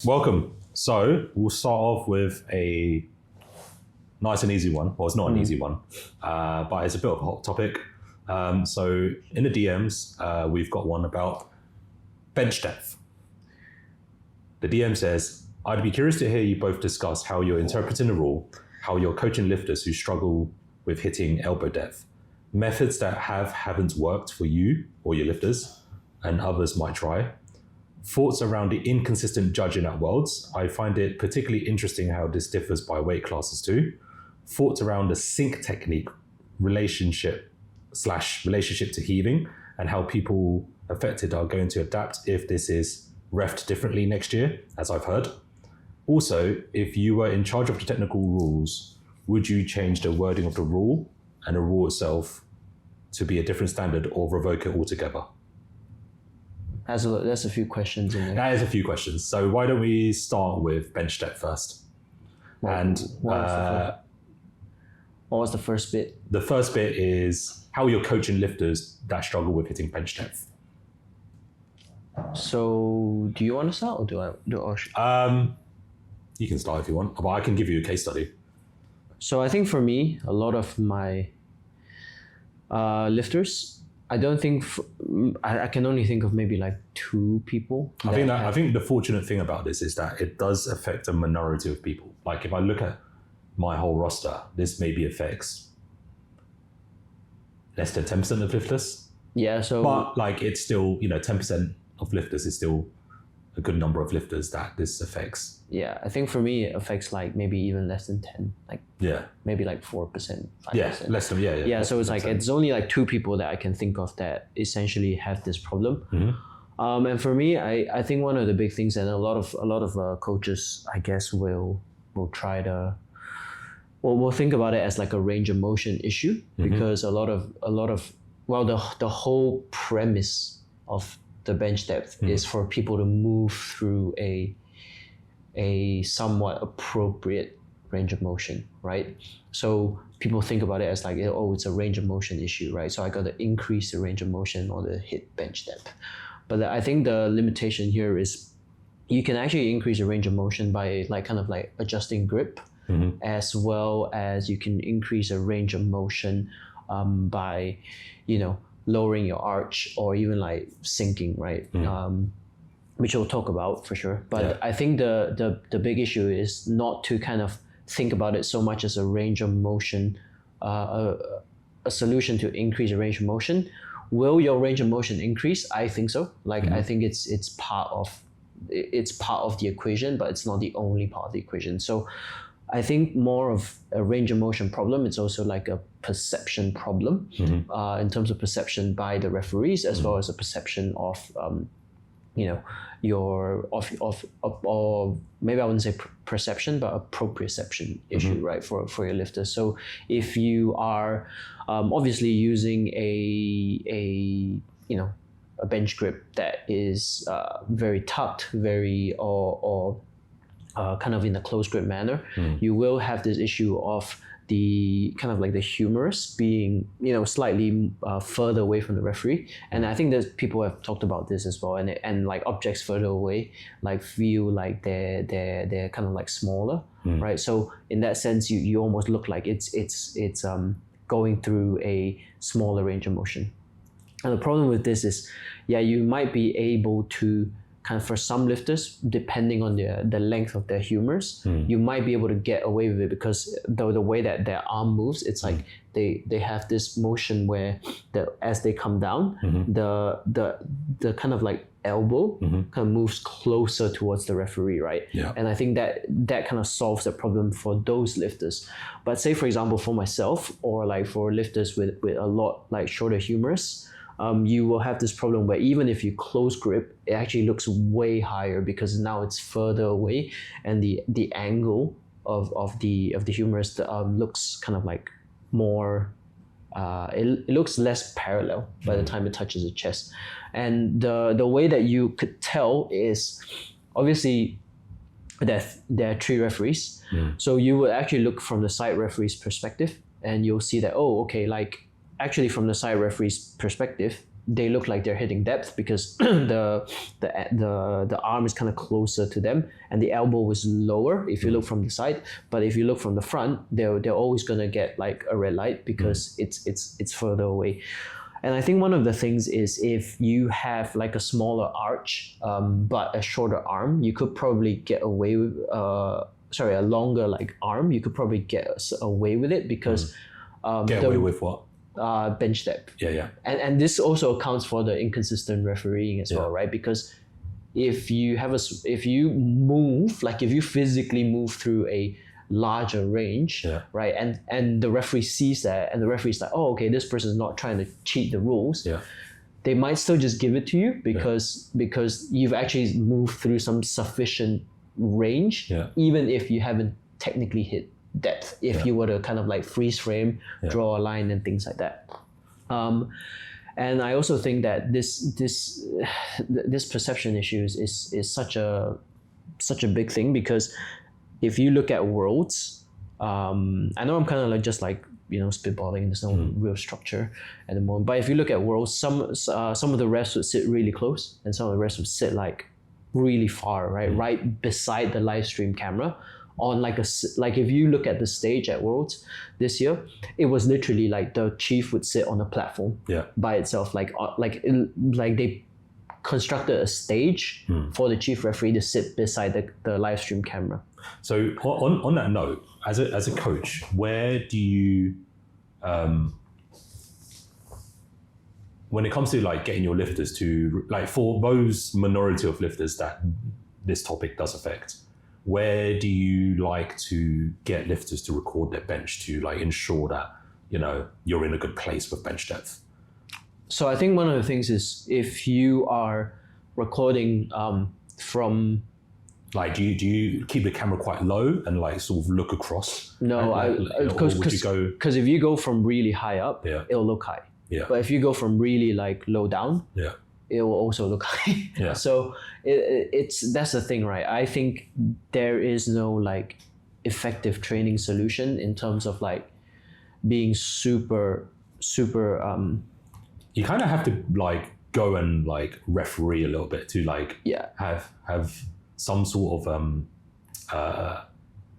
Welcome. So we'll start off with a nice and easy one. Well, it's not an easy one, but it's a bit of a hot topic. So in the DMs, we've got one about bench depth. The DM says, I'd be curious to hear you both discuss how you're interpreting the rule, how you're coaching lifters who struggle with hitting elbow depth, methods that haven't worked for you or your lifters, and others might try. Thoughts around the inconsistent judging at Worlds. I find it particularly interesting how this differs by weight classes too. Thoughts around the sync technique relationship to heaving and how people affected are going to adapt if this is refed differently next year, as I've heard. Also, if you were in charge of the technical rules, would you change the wording of the rule and the rule itself to be a different standard or revoke it altogether? There's a few questions in there. That is a few questions. So why don't we start with bench depth first? What was the first bit? The first bit is how you're coaching lifters that struggle with hitting bench depth. So do you want to start or do I? You can start if you want, but I can give you a case study. So I think for me, a lot of my lifters, I don't think I can only think of maybe like two people. I think the fortunate thing about this is that it does affect a minority of people. Like if I look at my whole roster, this maybe affects less than 10% of lifters. Yeah. So, but like it's still 10% of lifters is still a good number of lifters that this affects. Yeah, I think for me it affects like maybe even less than 10, maybe like 4%, 5%. Yeah, less than Yeah, so it's like 10%. It's only like two people that I can think of that essentially have this problem. Mm-hmm. And for me, I think one of the big things, and a lot of coaches, I guess, will try to, we'll think about it as like a range of motion issue, because a lot of the whole premise of the bench depth is for people to move through a somewhat appropriate range of motion, right? So people think about it as like, oh, it's a range of motion issue, right? So I got to increase the range of motion in order to hit bench depth. But I think the limitation here is you can actually increase the range of motion by kind of adjusting grip, as well as you can increase the range of motion by, lowering your arch or even like sinking, right? Which we'll talk about for sure. But I think the big issue is not to kind of think about it so much as a range of motion, a solution to increase the range of motion. Will your range of motion increase? I think so. I think it's part of the equation, but it's not the only part of the equation. So I think more of a range of motion problem. It's also like a perception problem in terms of perception by the referees, as well as a perception of or maybe I wouldn't say perception, but a proprioception issue, right, for your lifters. So if you are obviously using a bench grip that is very tucked, or kind of in a closed grip manner, you will have this issue of the kind of like the humerus being slightly further away from the referee. And I think that people have talked about this as well, and like objects further away like feel like they're kind of like smaller, right? So in that sense you almost look like it's going through a smaller range of motion. And the problem with this is, you might be able to kind of, for some lifters, depending on the length of their humerus, you might be able to get away with it, because the way that their arm moves, it's like they have this motion where as they come down, the kind of like elbow kind of moves closer towards the referee, right? Yeah. And I think that kind of solves the problem for those lifters. But say, for example, for myself, or like for lifters with a lot like shorter humerus, you will have this problem where even if you close grip, it actually looks way higher, because now it's further away, and the angle of the humerus looks kind of like more. It looks less parallel by the time it touches the chest, and the way that you could tell is obviously there are three referees, so you would actually look from the side referee's perspective, and you'll see that, oh, okay, like actually from the side referee's perspective, they look like they're hitting depth because the arm is kind of closer to them and the elbow is lower if you look from the side. But if you look from the front, they're always gonna get like a red light because it's further away. And I think one of the things is if you have like a smaller arch but a shorter arm, you could probably get away with a longer like arm, you could probably get away with it because get away with what? Bench depth. Yeah. And this also accounts for the inconsistent refereeing as well, right? Because if you physically move through a larger range, right, and the referee sees that, and the referee's like, oh, okay, this person is not trying to cheat the rules. They might still just give it to you because you've actually moved through some sufficient range, even if you haven't technically hit depth. If you were to kind of like freeze frame, draw a line, and things like that. And I also think that this perception issues is such a big thing because if you look at worlds, I know I'm kind of like just like spitballing. There's no real structure at the moment. But if you look at worlds, some of the refs would sit really close, and some of the refs would sit like really far, right beside the live stream camera. On like if you look at the stage at Worlds this year, it was literally like the chief would sit on a platform by itself, like they constructed a stage for the chief referee to sit beside the live stream camera. So on that note, as a coach, where do you when it comes to like getting your lifters to, like, for those minority of lifters that this topic does affect, where do you like to get lifters to record their bench to like ensure that you're in a good place with bench depth? So I think one of the things is if you are recording from, like, do you keep the camera quite low and like sort of look across? No, because if you go from really high up, it'll look high. But if you go from really like low down, it will also look high. So that's the thing, right? I think there is no like effective training solution in terms of like being super you kind of have to like go and like referee a little bit to like have some sort of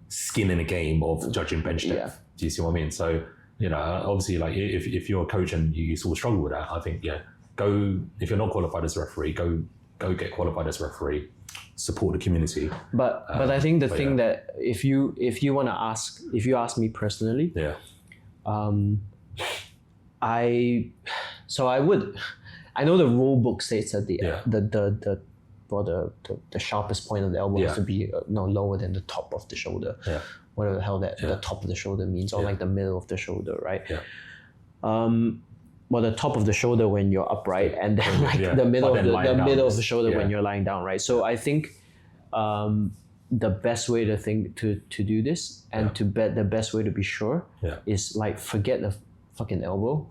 skin in a game of judging bench depth. Do you see what I mean? So obviously, like if you're a coach and you sort of struggle with that, I think go, if you're not qualified as a referee, go get qualified as a referee, support the community. But I think the thing that if you want to ask, if you ask me personally, I know the rule book states that the sharpest point of the elbow has to be no lower than the top of the shoulder. Whatever the hell that the top of the shoulder means, or like the middle of the shoulder, right? Well, the top of the shoulder when you're upright, and then like the middle of the shoulder when you're lying down, right? So I think the best way to do this and to bet the best way to be sure is like forget the fucking elbow.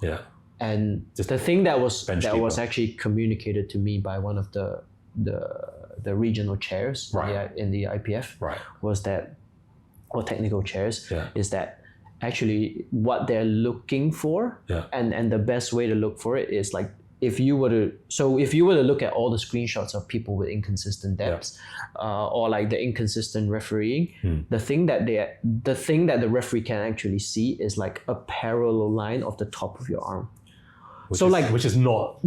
And just the thing that was actually communicated to me by one of the regional chairs in the IPF was that, or technical chairs, is that actually what they're looking for, and the best way to look for it is like if you were to look at all the screenshots of people with inconsistent depths, or like the inconsistent refereeing, the thing that the referee can actually see is like a parallel line of the top of your arm. Which is not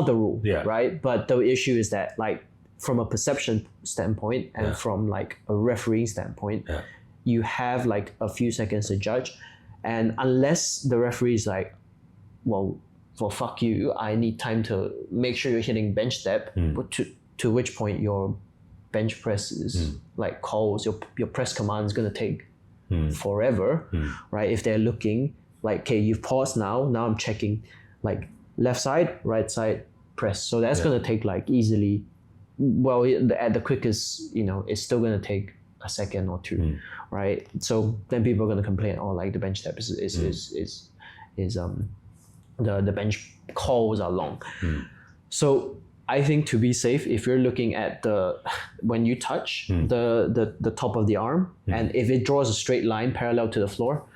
the rule, right? But the issue is that like from a perception standpoint and from like a refereeing standpoint, you have like a few seconds to judge, and unless the referee is like, well fuck you, I need time to make sure you're hitting bench depth, but to which point your bench press is like calls, your press command is gonna take forever, right? If they're looking like, okay, you've paused now I'm checking like left side, right side, press. So that's gonna take like easily, well, at the quickest, it's still gonna take a second or two, right? So then people are gonna complain, oh, like the bench depth is the bench calls are long. So I think to be safe, if you're looking at when you touch the top of the arm, and if it draws a straight line parallel to the floor,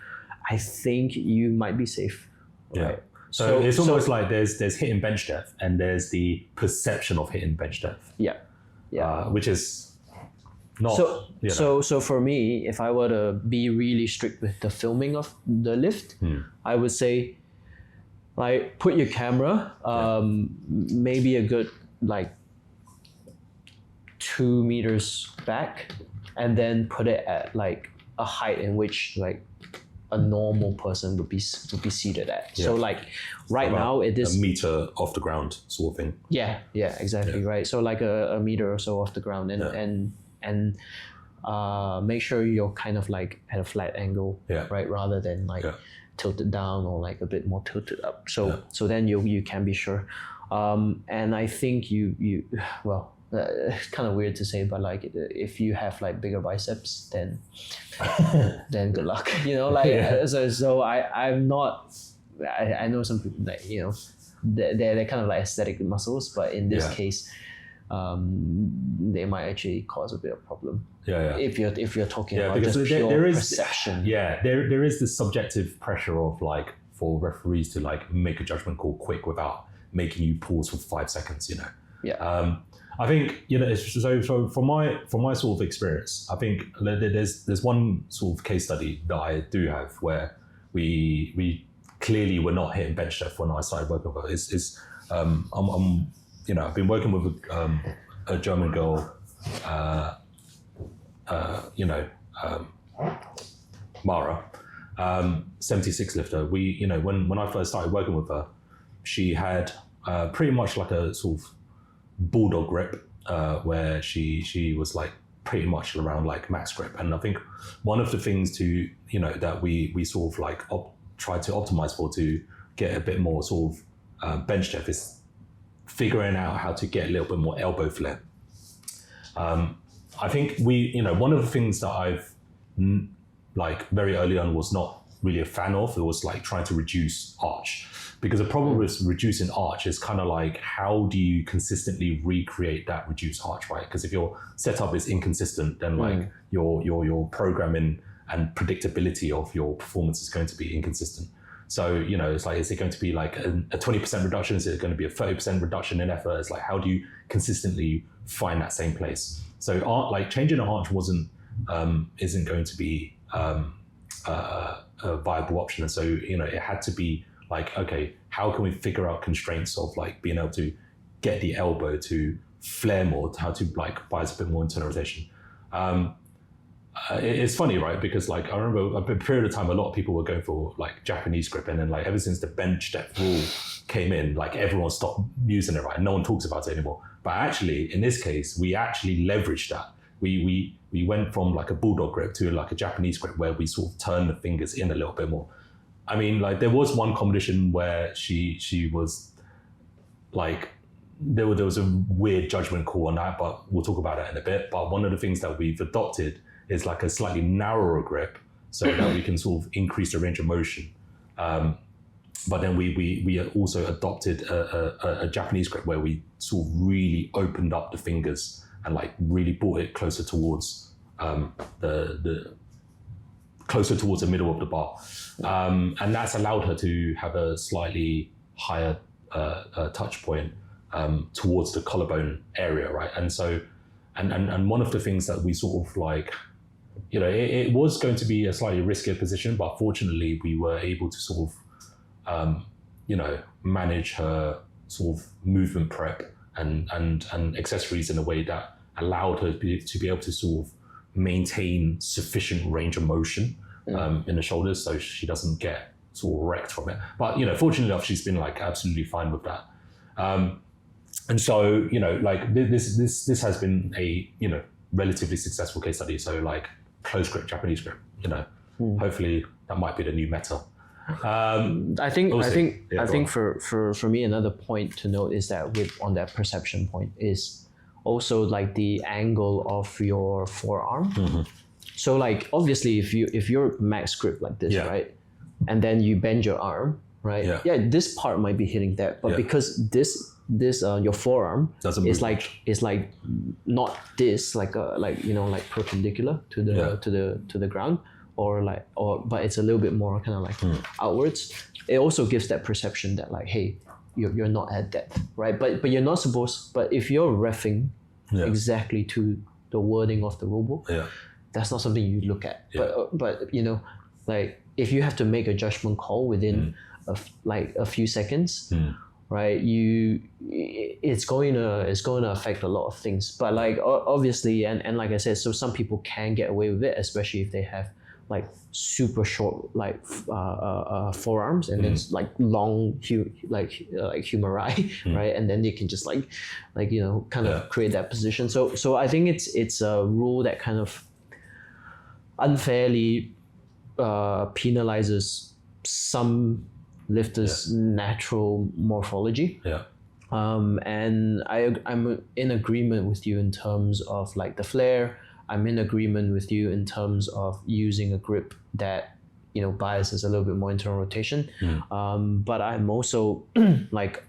I think you might be safe. Right? So it's almost like there's hitting bench depth and there's the perception of hitting bench depth. Yeah. Yeah. Which is not. So for me, if I were to be really strict with the filming of the lift, I would say, like, put your camera maybe a good like 2 meters back, and then put it at like a height in which like a normal person would be seated at. Yeah. So like right now it is a meter off the ground sort of thing. Yeah, exactly, right. So like a meter or so off the ground, and make sure you're kind of like at a flat angle, right, rather than like tilted down or like a bit more tilted up. So then you can be sure. And I think you well. It's kind of weird to say, but like if you have like bigger biceps, then good luck. You know, like so I'm not. I know some people that, you know, they're kind of like aesthetic muscles, but in this case, they might actually cause a bit of problem. If you're talking about just pure perception. There is this subjective pressure of like for referees to like make a judgment call quick without making you pause for 5 seconds. You know. I think, you know, so from my sort of experience, I think there's one sort of case study that I do have where we clearly were not hitting bench depth when I started working with her. I'm you know, I've been working with a German girl, you know, Mara, 76 lifter. We, you know, when I first started working with her, she had pretty much like a sort of bulldog grip, where she was like pretty much around like max grip. And I think one of the things to, you know, that we sort of like try to optimize for to get a bit more sort of bench depth is figuring out how to get a little bit more elbow flare. I think you know, one of the things that I've like very early on was not really a fan of, it was like trying to reduce arch. Because the problem with reducing arch is kind of like, how do you consistently recreate that reduced arch, right? Because if your setup is inconsistent, then like your programming and predictability of your performance is going to be inconsistent. So, you know, it's like, is it going to be like a 20% reduction? Is it going to be a 30% reduction in effort? It's like, how do you consistently find that same place? So like changing an arch isn't going to be a viable option. And so, you know, it had to be like, okay, how can we figure out constraints of like being able to get the elbow to flare more, how to like bias a bit more internal rotation. It's funny, right? Because like, I remember a period of time, a lot of people were going for like Japanese grip. And then like, ever since the bench depth rule came in, like everyone stopped using it, right? No one talks about it anymore. But actually, in this case, we actually leveraged that. We went from like a bulldog grip to like a Japanese grip where we sort of turn the fingers in a little bit more. I mean, like there was one competition where she was like, there was a weird judgment call on that, but we'll talk about that in a bit. But one of the things that we've adopted is like a slightly narrower grip so that we can sort of increase the range of motion. But then we also adopted a Japanese grip where we sort of really opened up the fingers and like really brought it closer towards closer towards the middle of the bar. And that's allowed her to have a slightly higher touch point towards the collarbone area, right? And so, and one of the things that we sort of like, you know, it was going to be a slightly riskier position, but fortunately we were able to sort of, you know, manage her sort of movement prep and accessories in a way that allowed her to be able to sort of maintain sufficient range of motion in the shoulders, so she doesn't get sort of wrecked from it. But, you know, fortunately enough, she's been like absolutely fine with that. And so, you know, like this has been a, you know, relatively successful case study. So like close grip, Japanese grip, you know, hopefully that might be the new meta. I think for me, another point to note is that on that perception point is also like the angle of your forearm. So like, obviously if you're max grip like this, right? And then you bend your arm, right? This part might be hitting that, but because this your forearm is like not this, like you know, like perpendicular to the ground. but it's a little bit more kind of like outwards. It also gives that perception that like, hey, you're not at depth, right? But you're not supposed. But if you're reffing exactly to the wording of the rulebook, that's not something you look at. But you know, like if you have to make a judgment call within a few seconds, right? It's going to affect a lot of things. But like obviously, and like I said, so some people can get away with it, especially if they have like super short forearms and then like long humeri, right? And then they can just like you know kind of create that position. So I think it's a rule that kind of unfairly penalizes some lifters' natural morphology. And I'm in agreement with you in terms of like the flare. I'm in agreement with you in terms of using a grip that, you know, biases a little bit more internal rotation. But I'm also like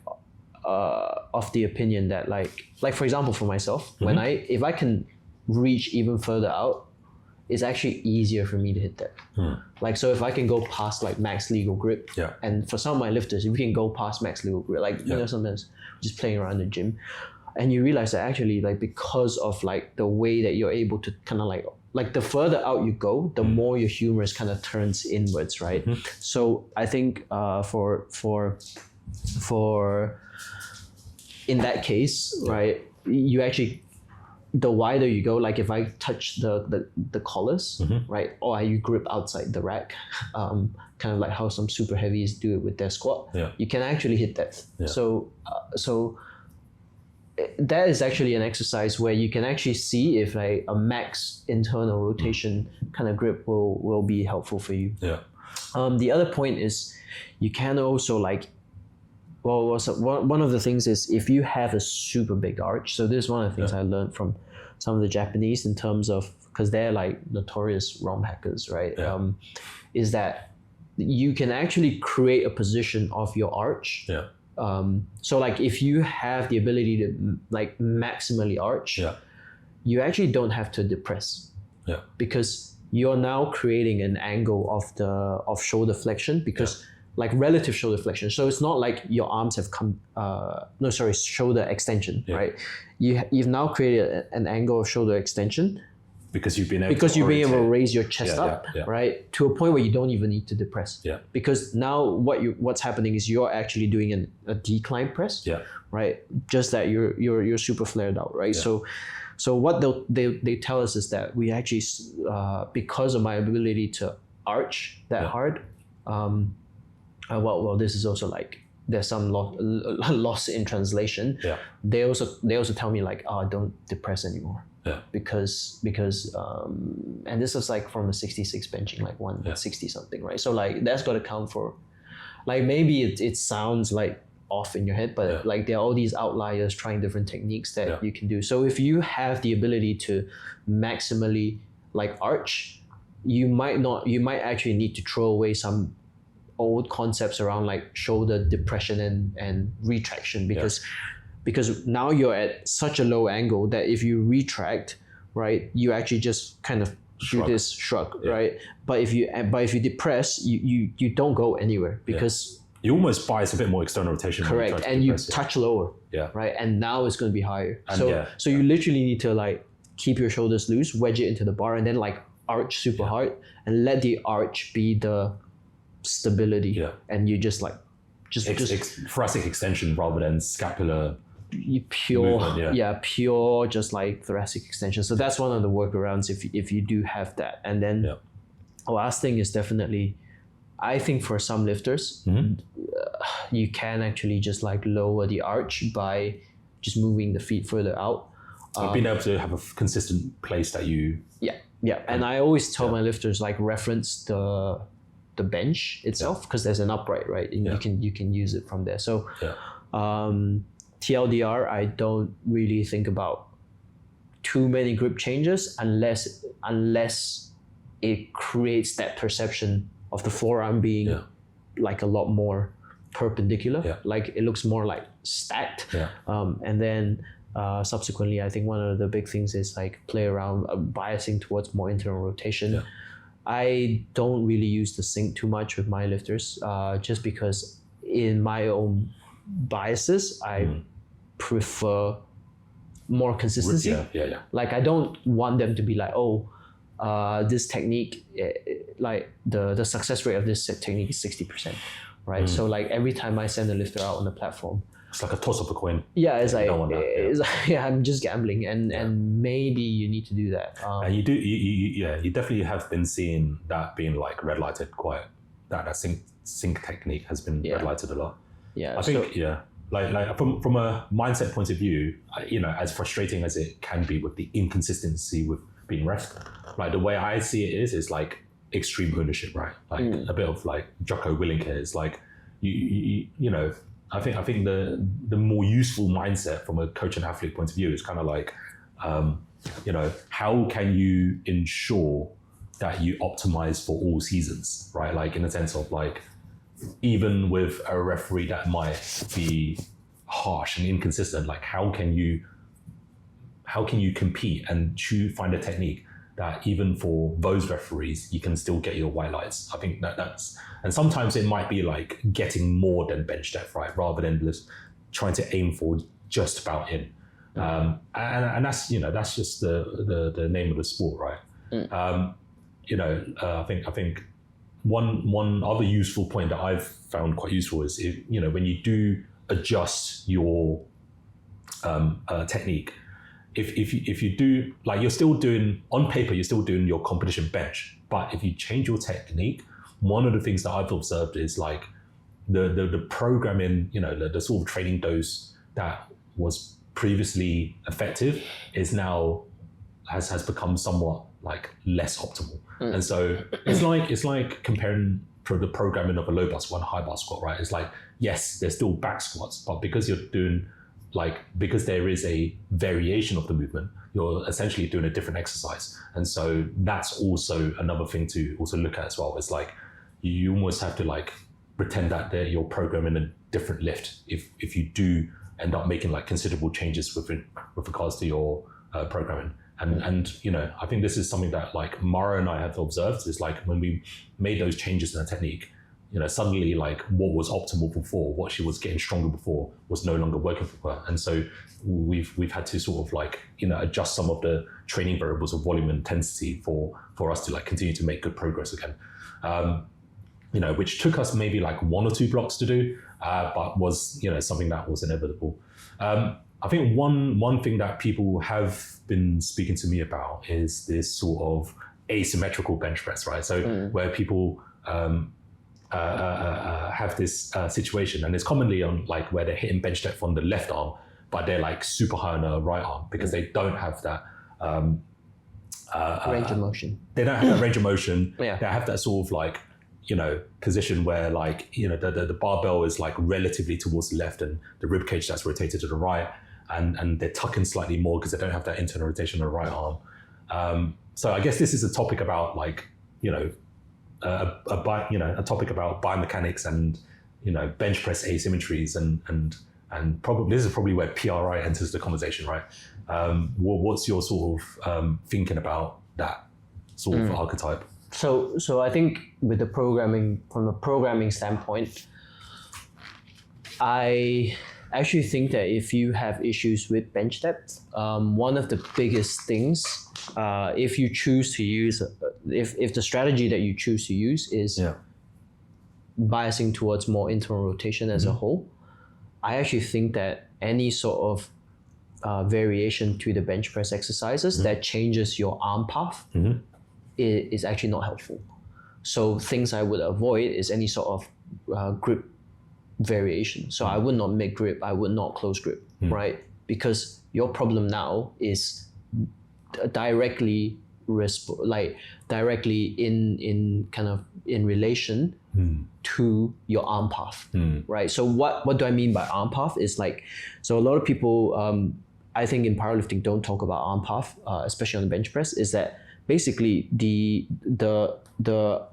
of the opinion that like for example for myself, when if I can reach even further out, it's actually easier for me to hit that. Like, so if I can go past like max legal grip, and for some of my lifters, if you can go past max legal grip, like, you know, sometimes just playing around the gym, and you realize that actually like because of like the way that you're able to kind of like the further out you go, the more your humerus kind of turns inwards, right? So I think for in that case, right, you actually, the wider you go, like if I touch the collars, right, or you grip outside the rack, kind of like how some super heavies do it with their squat, you can actually hit that. So that is actually an exercise where you can actually see if a max internal rotation kind of grip will be helpful for you. The other point is you can also like, one of the things is if you have a super big arch. So this is one of the things I learned from some of the Japanese in terms of, because they're like notorious ROM hackers, right? Is that you can actually create a position of your arch. So like if you have the ability to like maximally arch, you actually don't have to depress. Because you're now creating an angle of shoulder flexion, because like relative shoulder flexion. So it's not like your arms have come, shoulder extension, right? You've now created an angle of shoulder extension because you've been able to raise your chest up, right? To a point where you don't even need to depress. Because now what's happening is you're actually doing a decline press, right? Just that you're super flared out, right? So what they tell us is that we actually, because of my ability to arch that hard, well, this is also like there's some loss in translation. They also tell me like, don't depress anymore. Because and this is like from a 66 benching like 160 something, right? So like that's got to count for, like maybe it sounds like off in your head, but like there are all these outliers trying different techniques that you can do. So if you have the ability to maximally like arch, you might actually need to throw away some old concepts around like shoulder depression and retraction, because now you're at such a low angle that if you retract, right, you actually just kind of do this shrug, right? But if you depress, you don't go anywhere, because you almost bias a bit more external rotation. Correct, and you touch lower, right? And now it's going to be higher. So you literally need to like keep your shoulders loose, wedge it into the bar, and then like arch super hard, and let the arch be the stability, and you just like just thoracic extension rather than scapular pure movement, pure just like thoracic extension. So that's one of the workarounds if you do have that. And then the last thing is definitely, I think for some lifters, you can actually just like lower the arch by just moving the feet further out. Being able to have a consistent place that you and I always tell my lifters like reference the bench itself, because there's an upright, right? And you can use it from there. So TLDR, I don't really think about too many grip changes unless it creates that perception of the forearm being like a lot more perpendicular, like it looks more like stacked. And then subsequently, I think one of the big things is like play around biasing towards more internal rotation. I don't really use the sync too much with my lifters, just because in my own biases, I prefer more consistency. Yeah. Like I don't want them to be like, oh, this technique, like the success rate of this technique is 60%, right? So like every time I send a lifter out on the platform, it's like a toss of a coin. Yeah, it's like, it's like I'm just gambling, and maybe you need to do that. And you definitely have been seeing that being like red lighted quite. That sync technique has been red lighted a lot. Yeah, I think like from a mindset point of view, as frustrating as it can be with the inconsistency with being rest, like the way I see it is like extreme ownership, right? Like a bit of like Jocko Willink here is like you know. I think the more useful mindset from a coach and athlete point of view is kind of like, how can you ensure that you optimize for all seasons, right? Like in the sense of like, even with a referee that might be harsh and inconsistent, like how can you compete and find a technique that even for those referees, you can still get your white lights. I think that's, and sometimes it might be like getting more than bench depth, right? Rather than just trying to aim for just about in. And that's, that's just the name of the sport, right? I think one other useful point that I've found quite useful is when you do adjust your technique, if you do, like, you're still doing, on paper, you're still doing your competition bench, but if you change your technique, one of the things that I've observed is like the programming, the sort of training dose that was previously effective is now has become somewhat like less optimal. And so it's like comparing the programming of a low bar squat and a high bar squat, right? It's like, yes, there's still back squats, but because you're doing because there is a variation of the movement, you're essentially doing a different exercise. And so that's also another thing to also look at as well. It's like you almost have to like pretend that you're programming a different lift if you do end up making like considerable changes with regards to your programming. And I think this is something that like Mara and I have observed is like when we made those changes in the technique, suddenly like what was optimal before, what she was getting stronger before, was no longer working for her. And so we've had to sort of like, adjust some of the training variables of volume and intensity for us to like continue to make good progress again. Which took us maybe like 1 or 2 blocks to do, but was, something that was inevitable. I think one thing that people have been speaking to me about is this sort of asymmetrical bench press, right? So where people have this situation, and it's commonly on like where they're hitting bench depth on the left arm, but they're like super high on the right arm because they don't have that range of motion. They don't have that range of motion. Yeah. They have that sort of like, position where like, the barbell is like relatively towards the left and the rib cage that's rotated to the right, and they're tucking slightly more because they don't have that internal rotation on the right arm. So I guess this is a topic about like, a topic about biomechanics and bench press asymmetries and probably this is probably where PRI enters the conversation, right? What's your sort of thinking about that sort of archetype? So I think with the programming, from a programming standpoint, I actually think that if you have issues with bench depth, one of the biggest things, if you choose to use, if the strategy that you choose to use is biasing towards more internal rotation as a whole, I actually think that any sort of variation to the bench press exercises that changes your arm path is actually not helpful. So things I would avoid is any sort of grip variation. So I would not mid grip, I would not close grip, right? Because your problem now is directly in kind of in relation to your arm path, right? So what do I mean by arm path is like, so a lot of people, I think in powerlifting don't talk about arm path, especially on the bench press, is that basically the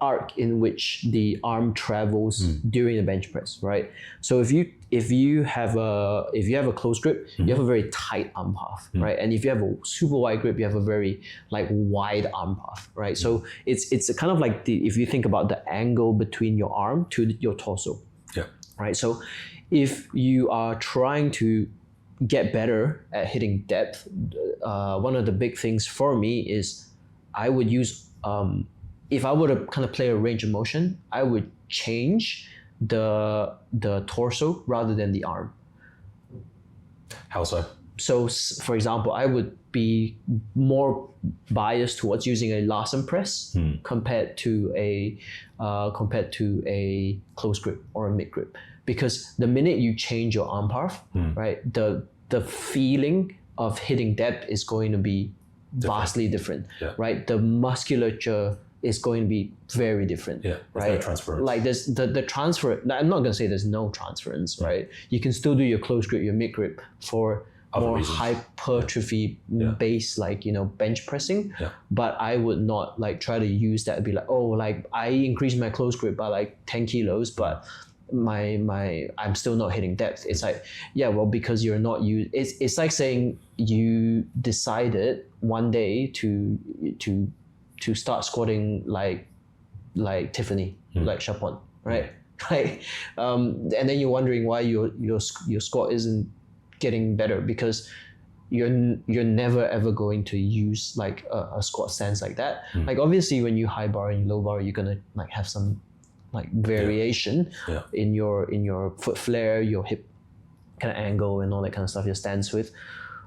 arc in which the arm travels during the bench press, right? So if you have a close grip, you have a very tight arm path, right? And if you have a super wide grip, you have a very like wide arm path, right? So it's a kind of like if you think about the angle between your arm to your torso, right? So if you are trying to get better at hitting depth, one of the big things for me is I would use, if I were to kind of play a range of motion, I would change the torso rather than the arm. How so? So, for example, I would be more biased towards using a Larsen press compared to a close grip or a mid grip, because the minute you change your arm path, right, the feeling of hitting depth is going to be vastly different, right? The musculature is going to be very different, right? No transference. Like there's the transfer. I'm not gonna say there's no transference, right? You can still do your close grip, your mid grip for other more reasons. Hypertrophy based, like bench pressing. But I would not like try to use that to be like, oh, like I increased my close grip by like 10 kilos, but I'm still not hitting depth. It's like, well, because you're not it's like saying you decided one day to start squatting like Tiffany, like Chapon, right? Right. And then you're wondering why your squat isn't getting better, because you're never ever going to use like a squat stance like that. Like obviously when you high bar and you low bar, you're gonna like have some like variation in your foot flare, your hip kind of angle, and all that kind of stuff, your stance width.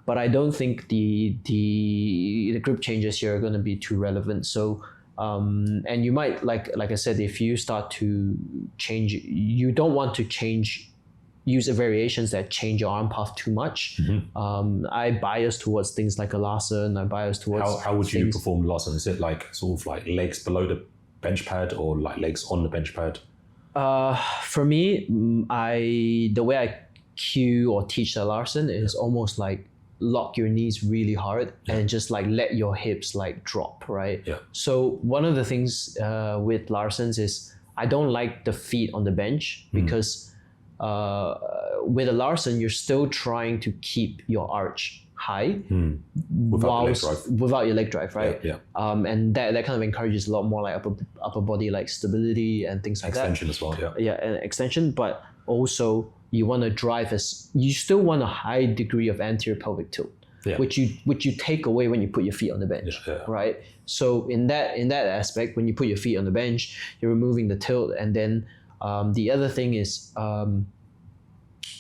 But I don't think the grip changes here are going to be too relevant. So and you might like I said, if you start to change, you don't want to use variations that change your arm path too much. I bias towards things like a Larsen. I bias towards how would you perform Larsen? Is it like sort of like legs below the bench pad or like legs on the bench pad? For me, the way I cue or teach the Larsen is almost like lock your knees really hard and just like let your hips like drop, right? So one of the things with Larsens is I don't like the feet on the bench, because with a Larsen you're still trying to keep your arch high without your leg drive, right? And that kind of encourages a lot more like upper body like stability and things like extension that. Extension as well, and extension, but also you want to drive you still want a high degree of anterior pelvic tilt, which you take away when you put your feet on the bench, right? So in that aspect, when you put your feet on the bench, you're removing the tilt. And then the other thing is,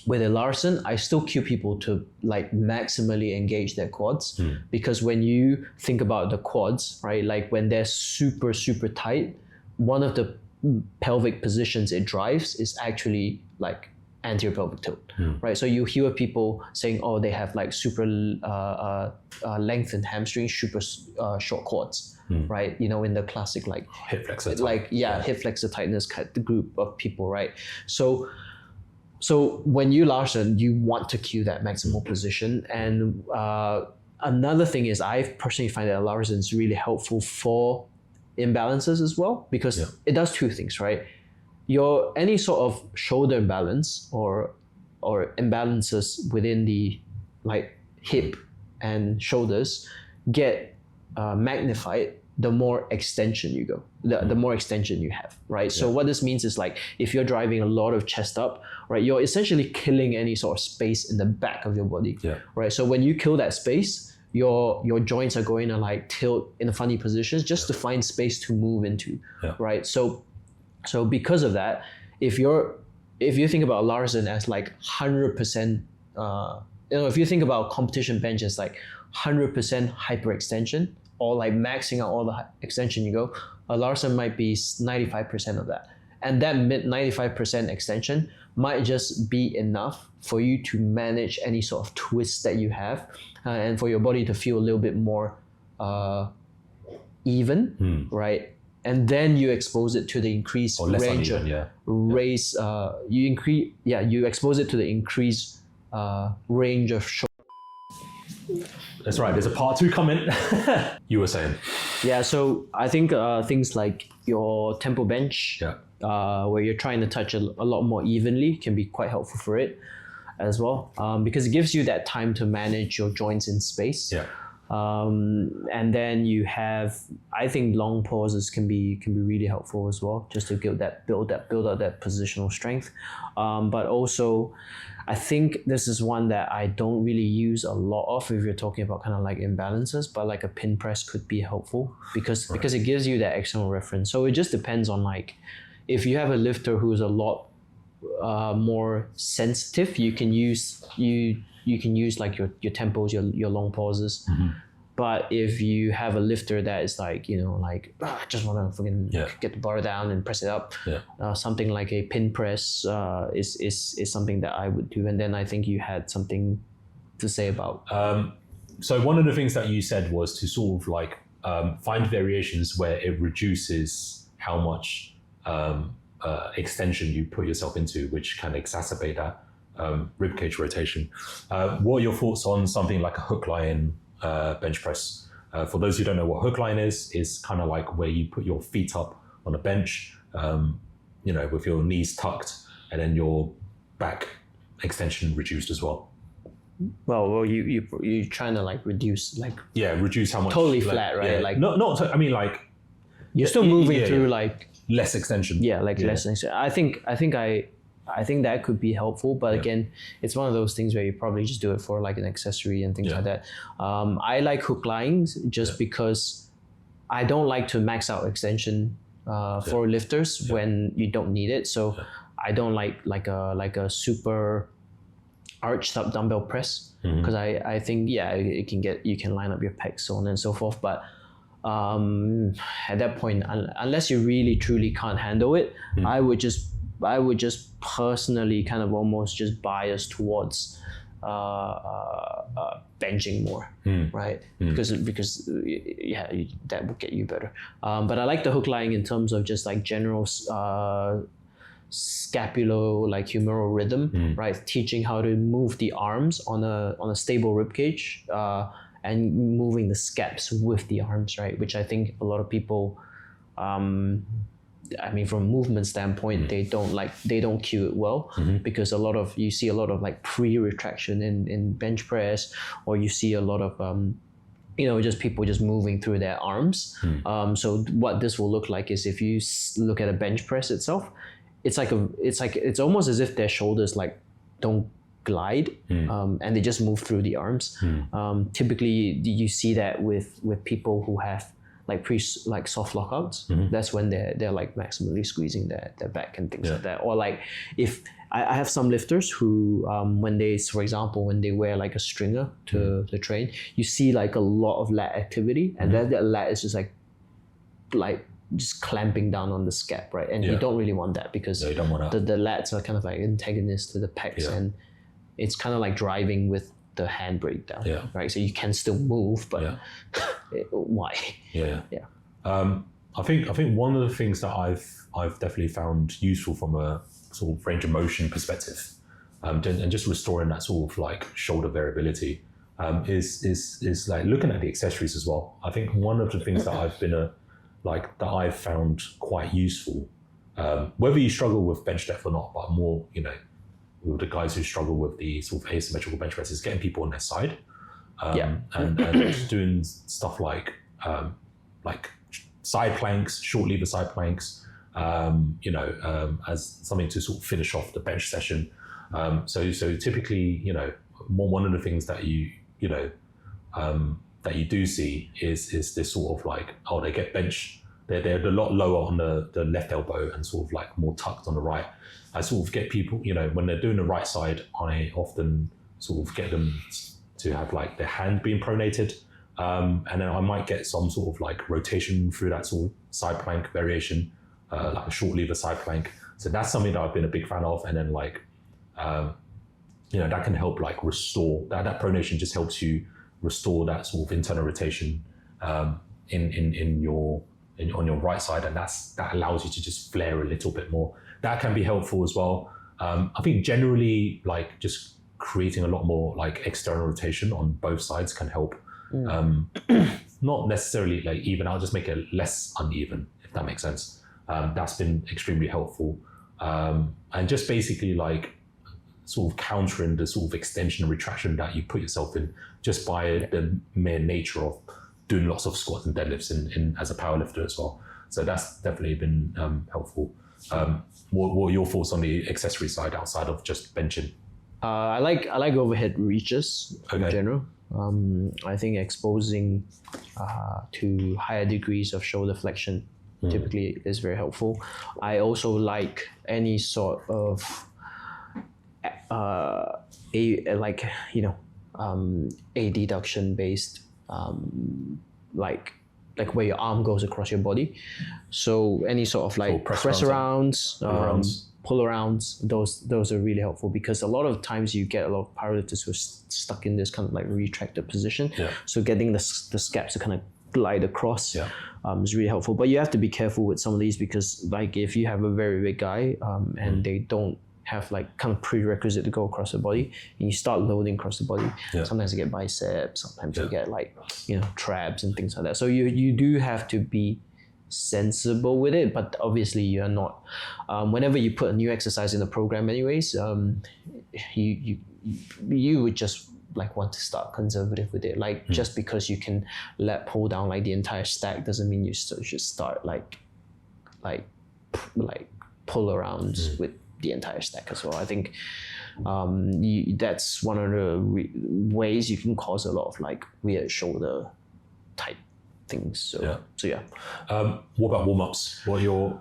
with a Larsen, I still cue people to like maximally engage their quads, because when you think about the quads, right, like when they're super, super tight, one of the pelvic positions it drives is actually like anterior pelvic tilt, right? So you hear people saying, oh, they have like super lengthened hamstrings, super short quads, right? In the classic like hip flexor hip flexor tightness group of people, right? So when you Larsen, you want to cue that maximal position. And another thing is, I personally find that Larsen is really helpful for imbalances as well, because it does two things, right? Any sort of shoulder imbalance or imbalances within the like hip and shoulders get magnified the more extension you go, the more extension you have, right? So what this means is like if you're driving a lot of chest up, right, you're essentially killing any sort of space in the back of your body, right? So when you kill that space, your joints are going to like tilt in funny positions just to find space to move into, right? So because of that, if you think about Larsen as like 100%, if you think about competition bench as like 100% hyperextension, or like maxing out all the extension you go, a Larsen might be 95% of that. And that 95% extension might just be enough for you to manage any sort of twist that you have, and for your body to feel a little bit more even, right? And then you expose it to the increased range of you expose it to the increased range of That's right. There's a part 2 coming. You were saying. Yeah, so I think things like your tempo bench, where you're trying to touch a lot more evenly, can be quite helpful for it as well, because it gives you that time to manage your joints in space. Yeah. And then you have, I think long pauses can be really helpful as well, just to build up that positional strength. But also, I think this is one that I don't really use a lot of if you're talking about kind of like imbalances, but like a pin press could be helpful because it gives you that external reference. So it just depends on like, if you have a lifter who's a lot more sensitive, you can use like your tempos, your long pauses. Mm-hmm. But if you have a lifter that is like, I just want to fucking get the bar down and press it up, something like a pin press is something that I would do. And then I think you had something to say about. So one of the things that you said was to sort of like find variations where it reduces how much extension you put yourself into, which can exacerbate that ribcage rotation. What are your thoughts on something like a hook line bench press? For those who don't know what hook line is kind of like where you put your feet up on a bench, with your knees tucked, and then your back extension reduced as well. Well, you trying to like reduce how much totally flat, right? Like you're still moving through like less extension. Less extension. I think that could be helpful, but again, it's one of those things where you probably just do it for like an accessory and things like that. I like hook lines just because I don't like to max out extension for lifters when you don't need it. So I don't like a super arched up dumbbell press because I think you can line up your pecs, so on and so forth. But at that point, unless you really truly can't handle it, I would just personally kind of almost just bias towards benching more, right? Because that will get you better. But I like the hook lying in terms of just like general scapulo, like humeral rhythm, right? Teaching how to move the arms on a stable rib cage, and moving the scaps with the arms, right? Which I think a lot of people, from a movement standpoint, they don't cue it well, because you see a lot of like pre-retraction in bench press, or you see a lot of just people just moving through their arms. So what this will look like is, if you look at a bench press itself, it's almost as if their shoulders like don't glide, and they just move through the arms. Typically, you see that with people who have like soft lockouts. That's when they're like maximally squeezing their back and things like that. Or like if I have some lifters who when they wear like a stringer to train, you see like a lot of lat activity, and that lat is just like just clamping down on the scap, right? And you don't really want that, because you don't want the lats are kind of like antagonists to the pecs, and it's kind of like driving with the handbrake down, right? So you can still move, but why? I think one of the things that I've definitely found useful from a sort of range of motion perspective, and just restoring that sort of like shoulder variability, is like looking at the accessories as well. I think one of the things that I've found quite useful, whether you struggle with bench depth or not, but more, with the guys who struggle with the sort of asymmetrical bench press, is getting people on their side, and doing stuff like side planks, short lever side planks, as something to sort of finish off the bench session. So typically, one of the things that you do see is this sort of like, they get bench, they're a lot lower on the left elbow and sort of like more tucked on the right. I sort of get people, when they're doing the right side, I often sort of get them to have like their hand being pronated, and then I might get some sort of like rotation through that sort of side plank variation, like a short lever side plank. So that's something that I've been a big fan of. And then like, that can help like restore that pronation, just helps you restore that sort of internal rotation on your right side, and that allows you to just flare a little bit more. That can be helpful as well. I think generally, like just creating a lot more like external rotation on both sides can help Not necessarily like even, I'll just make it less uneven, if that makes sense. That's been extremely helpful. And just basically like sort of countering the sort of extension and retraction that you put yourself in just by the mere nature of doing lots of squats and deadlifts in as a powerlifter as well. So that's definitely been helpful. What are your thoughts on the accessory side outside of just benching? I like overhead reaches in general. I think exposing to higher degrees of shoulder flexion typically is very helpful. I also like any sort of a deduction based like where your arm goes across your body. So any sort of like press arounds, pull arounds, those are really helpful, because a lot of times you get a lot of powerlifters who are stuck in this kind of like retracted position. So getting the scaps to kind of glide across is really helpful. But you have to be careful with some of these, because like if you have a very big guy and they don't have like kind of prerequisite to go across the body, and you start loading across the body, sometimes you get biceps, sometimes you get like, you know, traps and things like that. So you do have to be sensible with it, but obviously you're not. Whenever you put a new exercise in the program anyways, you would just like want to start conservative with it. Like just because you can pull down like the entire stack doesn't mean you should start like pull arounds with the entire stack as well. I think that's one of the ways you can cause a lot of like weird shoulder type things. So yeah. What about warm-ups? What are your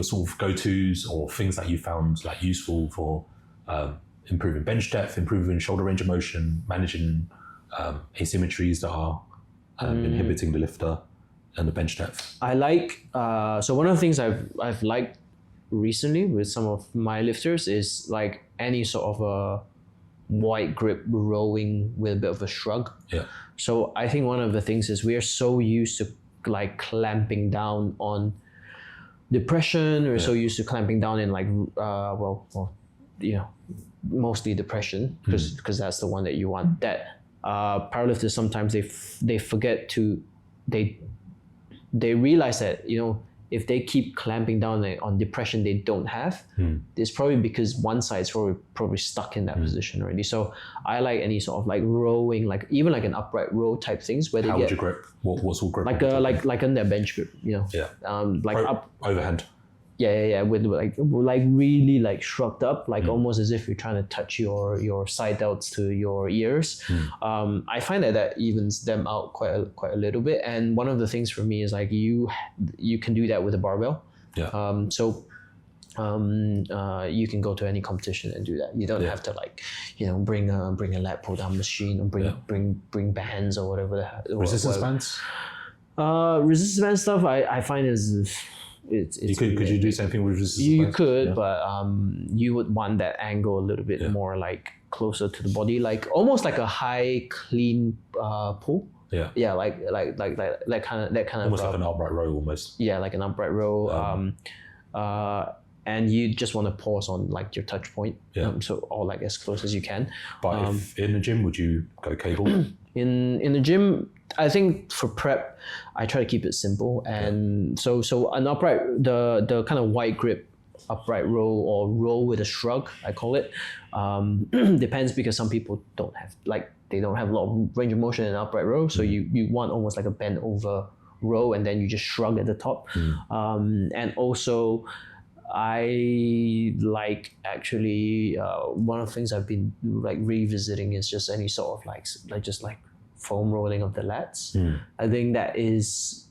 sort of go-tos or things that you found like useful for improving bench depth, improving shoulder range of motion, managing asymmetries that are inhibiting the lifter and the bench depth? I like so one of the things I've liked recently with some of my lifters is like any sort of a wide grip rowing with a bit of a shrug. So I think one of the things is we are so used to like clamping down on depression. We're so used to clamping down in like you know, mostly depression, because that's the one that you want. That powerlifters sometimes they forget to they realize that, you know, if they keep clamping down on depression they don't have, it's probably because one side's probably stuck in that position already. So I like any sort of like rowing, like even like an upright row type things where they would you grip? What sort of grip? Like on their bench grip, you know. Like overhand. With like really like shrugged up, like almost as if you're trying to touch your side delts to your ears. I find that evens them out quite a little bit. And one of the things for me is like you can do that with a barbell. You can go to any competition and do that. You don't have to like, you know, bring a lat pull down machine or bring bands or whatever. Resistance bands. Resistance band stuff I find is. Could you do the same thing with resistance? You could, but you would want that angle a little bit more like closer to the body, like almost like a high clean pull. Like that kind of almost like an upright row almost. Yeah, like an upright row. And you just want to pause on like your touch point, or like as close as you can. But if in the gym, would you go cable? In the gym, I think for prep, I try to keep it simple, and so an upright, the kind of wide grip upright row or row with a shrug, I call it, depends, because some people don't have a lot of range of motion in an upright row, so you want almost like a bend over row, and then you just shrug at the top, and also I like actually one of the things I've been like revisiting is just any sort of like foam rolling of the lats. I think that is,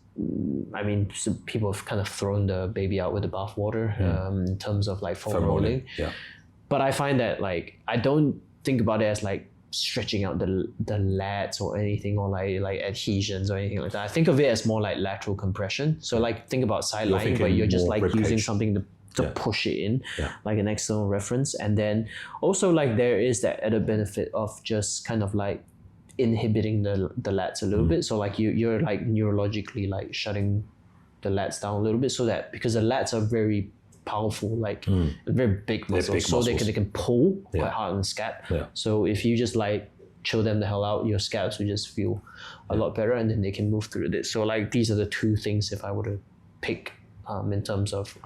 I mean, people have kind of thrown the baby out with the bathwater in terms of like foam rolling. But I find that like I don't think about it as like stretching out the lats or anything, or like adhesions or anything like that. I think of it as more like lateral compression. So like think about side lying, where you're just like using something to push it in, like an external reference. And then also like there is that added benefit of just kind of like inhibiting the lats a little bit. So like you're like neurologically like shutting the lats down a little bit, so that because the lats are very powerful, like very big muscles, so they can pull quite hard on the scap. So if you just like chill them the hell out, your scabs will just feel a lot better, and then they can move through it. So like these are the two things if I were to pick in terms of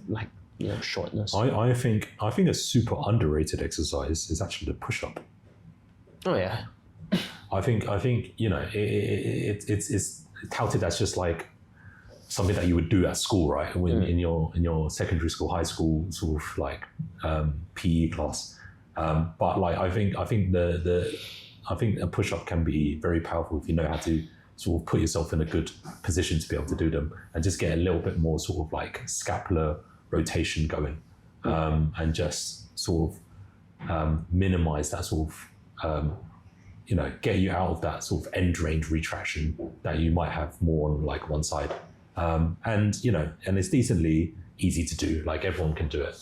like, you know, shortness. I think a super underrated exercise is actually the push-up. Oh yeah. I think you know it's touted as just like something that you would do at school, right? In your secondary school, high school sort of like PE class. But like I think a push-up can be very powerful if you know how to sort of put yourself in a good position to be able to do them, and just get a little bit more sort of like scapular rotation going, and just sort of minimize that sort of you know, get you out of that sort of end range retraction that you might have more on like one side. And you know, and it's decently easy to do, like everyone can do it.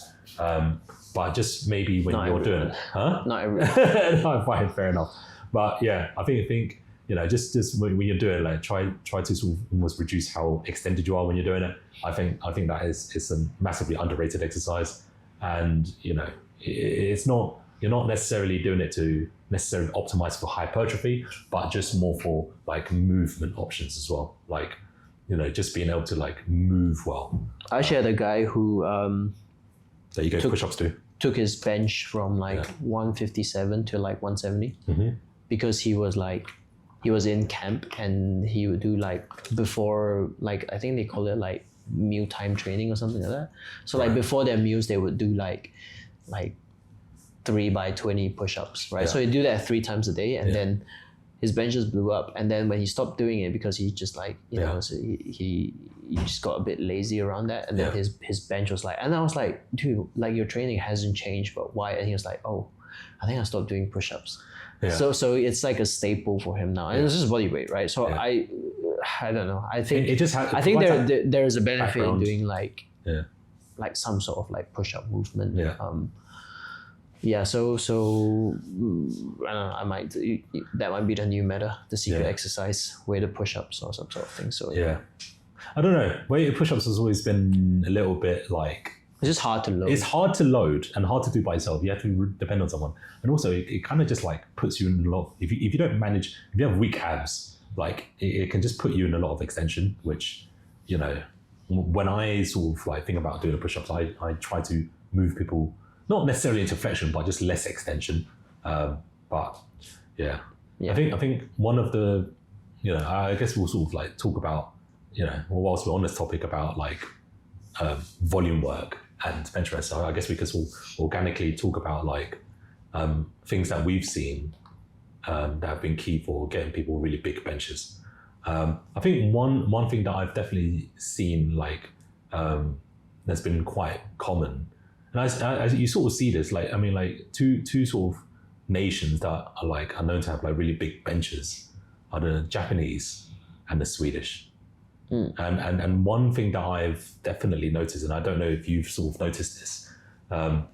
But just maybe when you're doing it, Not everyone. No, fine, fair enough. But yeah, I think you know, just when you're doing it, like try to sort of almost reduce how extended you are when you're doing it. I think that it's a massively underrated exercise, and you know, it's not, you're not necessarily doing it to necessarily optimize for hypertrophy, but just more for like movement options as well. Like, you know, just being able to like move well. I actually had a guy who that you go push-ups to. Took his bench from like 157 to like 170 because he was in camp, and he would do like before, like I think they call it like mealtime training or something like that. So like before their meals, they would do like 3 by 20 push-ups, right? So he do that 3 times a day, and then his bench just blew up. And then when he stopped doing it, because he just like, you know, so he just got a bit lazy around that, and then his bench was like, and I was like, dude, like your training hasn't changed, but why? And he was like, oh, I think I stopped doing push-ups. So it's like a staple for him now, and it's just body weight, right? So I don't know. I think I think there is a benefit in doing like some sort of like push-up movement. So I don't know, that might be the new meta, the secret exercise, weighted push-ups or some sort of thing. So I don't know. Weighted push-ups has always been a little bit like, it's just hard to load. It's hard to load and hard to do by yourself. You have to depend on someone, and also it kind of just like puts you in a lot. If you don't manage, if you have weak abs, like it can just put you in a lot of extension. Which, you know, when I sort of like think about doing the push-ups, I try to move people not necessarily into flexion, but just less extension. But I think one of the, you know, I guess we'll sort of like talk about, you know, whilst we're on this topic about like volume work and bench press, so I guess we could sort of organically talk about like things that we've seen that have been key for getting people really big benches. I think one thing that I've definitely seen like that's been quite common, and as you sort of see this, like I mean, like two sort of nations that are known to have like really big benches are the Japanese and the Swedish. And one thing that I've definitely noticed, and I don't know if you've sort of noticed this,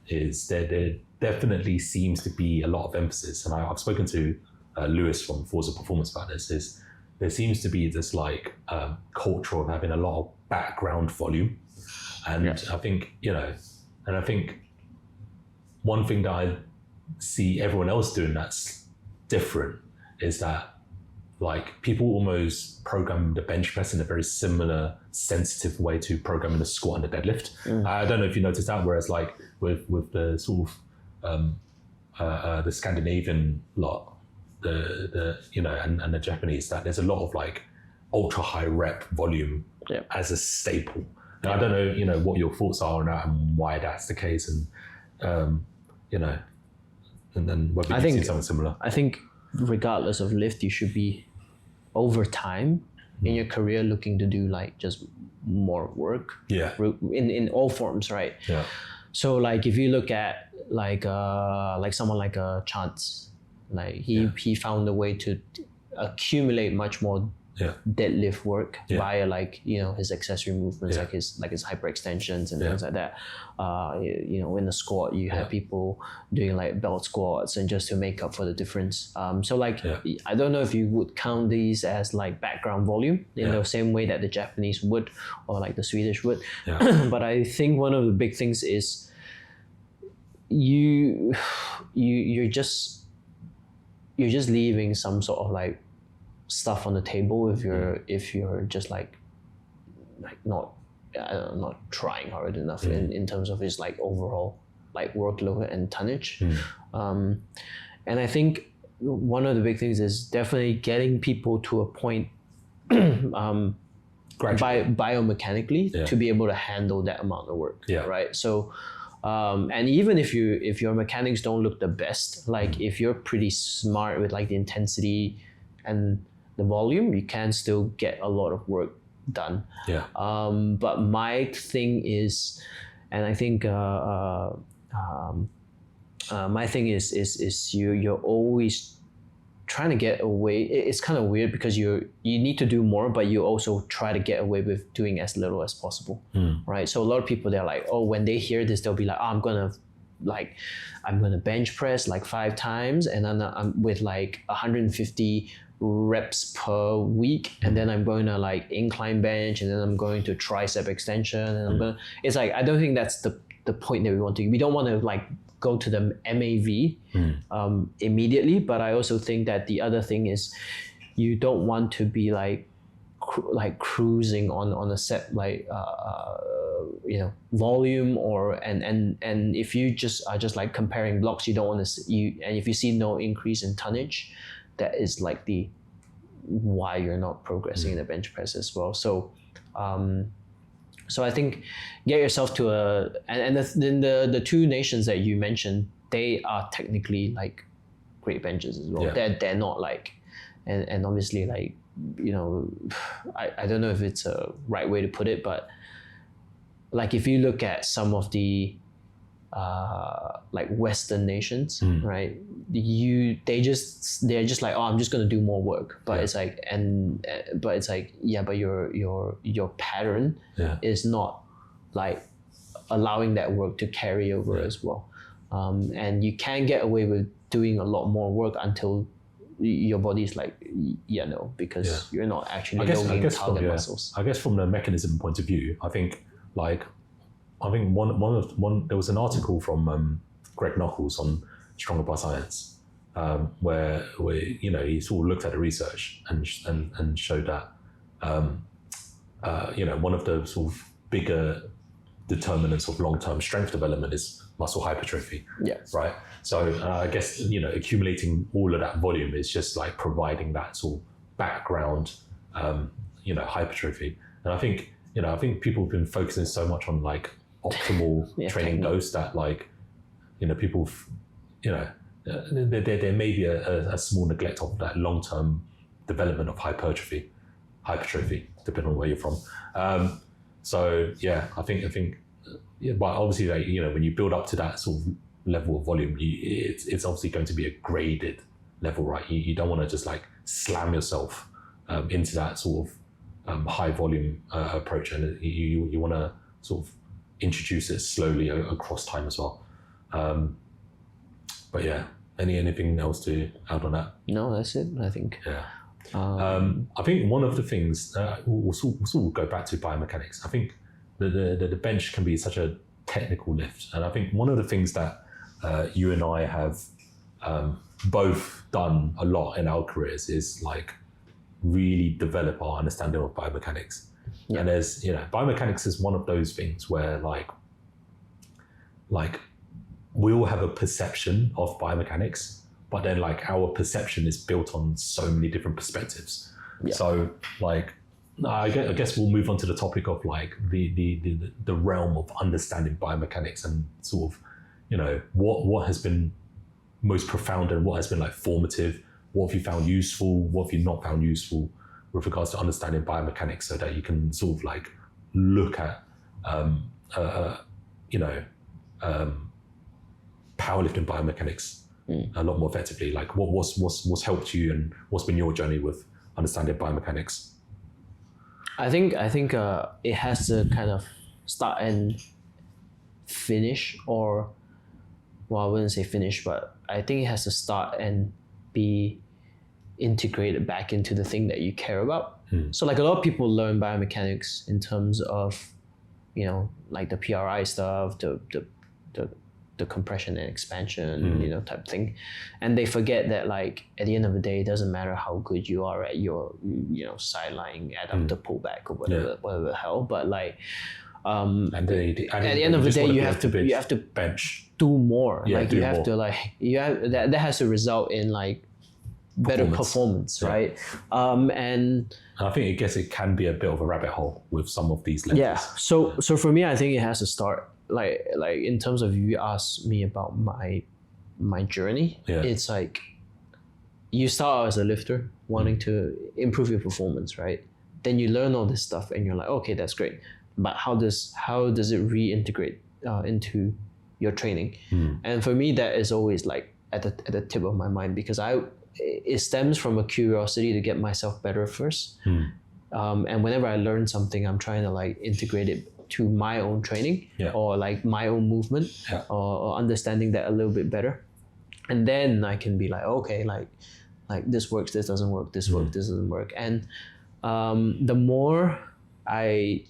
is there definitely seems to be a lot of emphasis, and I've spoken to Lewis from Forza Performance about this, is there seems to be this like culture of having a lot of background volume. And I think, you know, and I think one thing that I see everyone else doing that's different is that like people almost program the bench press in a very similar, sensitive way to programming the squat and the deadlift. I don't know if you noticed that, whereas like with the sort of the Scandinavian lot, the you know, and the Japanese, that there's a lot of like ultra high rep volume as a staple. And I don't know, you know, what your thoughts are on that and why that's the case, and you know, and then whether you see something similar. I think regardless of lift, you should be over time in your career looking to do like just more work. In all forms, right? So like if you look at like someone like a Chance, like he found a way to accumulate much more deadlift work via like, you know, his accessory movements, like his hyperextensions and things like that. You know, in the squat you have people doing like belt squats and just to make up for the difference. So like I don't know if you would count these as like background volume in the same way that the Japanese would or like the Swedish would. But I think one of the big things is you're just you're just leaving some sort of like stuff on the table if you're just like not not trying hard enough in terms of his like overall like workload and tonnage. And I think one of the big things is definitely getting people to a point biomechanically to be able to handle that amount of work. Right. So and even if your mechanics don't look the best, like if you're pretty smart with like the intensity and the volume, you can still get a lot of work done. But my thing is, and I think my thing is you're always trying to get away. It's kind of weird because you need to do more, but you also try to get away with doing as little as possible, right? So a lot of people, they're like, oh, when they hear this, they'll be like, oh, I'm gonna bench press like 5 times, and then I'm with like 150 reps per week, and then I'm going to like incline bench, and then I'm going to tricep extension, and I'm gonna. It's like, I don't think that's the point that we want to. We don't want to like go to the MAV immediately, but I also think that the other thing is you don't want to be like cruising on a set like volume, or and if you just are just like comparing blocks, you don't want to and if you see no increase in tonnage, that is like the why you're not progressing in the bench press as well. So so I think get yourself to then the 2 nations that you mentioned, they are technically like great benches as well. They're not like, and obviously like, I don't know if it's a right way to put it, but like if you look at some of the like Western nations, right? They're just like, oh, I'm just gonna do more work, but it's like, but it's like, but your pattern is not like allowing that work to carry over as well, and you can get away with doing a lot more work until your body's like, no, because you're not actually loading target muscles. I guess from the mechanism point of view, I think one there was an article from Greg Knuckles on Stronger by Science, where he sort of looked at the research and showed that one of the sort of bigger determinants of long-term strength development is muscle hypertrophy. Right. So I guess accumulating all of that volume is just like providing that sort of background hypertrophy. And I think people have been focusing so much on like optimal training dose that like people there may be a small neglect of that long-term development of hypertrophy depending on where you're from. So I think but obviously like, when you build up to that sort of level of volume, it's obviously going to be a graded level, right? You don't want to just like slam yourself into that sort of high volume approach, and you want to sort of introduce it slowly across time as well. But anything else to add on that? No, that's it, I think. I think one of the things we'll sort of go back to biomechanics. I think the bench can be such a technical lift, and I think one of the things that you and I have both done a lot in our careers is like really develop our understanding of biomechanics. And there's biomechanics is one of those things where like we all have a perception of biomechanics, but then like our perception is built on so many different perspectives. So like I guess we'll move on to the topic of like the realm of understanding biomechanics and sort of what has been most profound and what has been like formative. What have you found useful? What have you not found useful with regards to understanding biomechanics, so that you can sort of like look at powerlifting biomechanics a lot more effectively. Like what's helped you and what's been your journey with understanding biomechanics? I think it has to kind of start and finish, or I wouldn't say finish, but I think it has to start and be integrated back into the thing that you care about. So like a lot of people learn biomechanics in terms of like the PRI stuff, the the compression and expansion, type thing. And they forget that like at the end of the day, it doesn't matter how good you are at your, sideline adductor pullback or whatever the hell, but like, at the end of the day, you have to bench, do more. Yeah, like do you have more. to like that has to result in like better performance, right? And I think it can be a bit of a rabbit hole with some of these lenses. yeah. So for me, I think it has to start like in terms of you ask me about my journey. Yeah. It's like you start out as a lifter wanting to improve your performance, right? Then you learn all this stuff and you're like, okay, that's great. But how does it reintegrate into your training? And for me, that is always like at the tip of my mind, because it stems from a curiosity to get myself better first. And whenever I learn something, I'm trying to like integrate it to my own training or like my own movement or understanding that a little bit better. And then I can be like, okay, like this works, this doesn't work, this works, this doesn't work. And the more I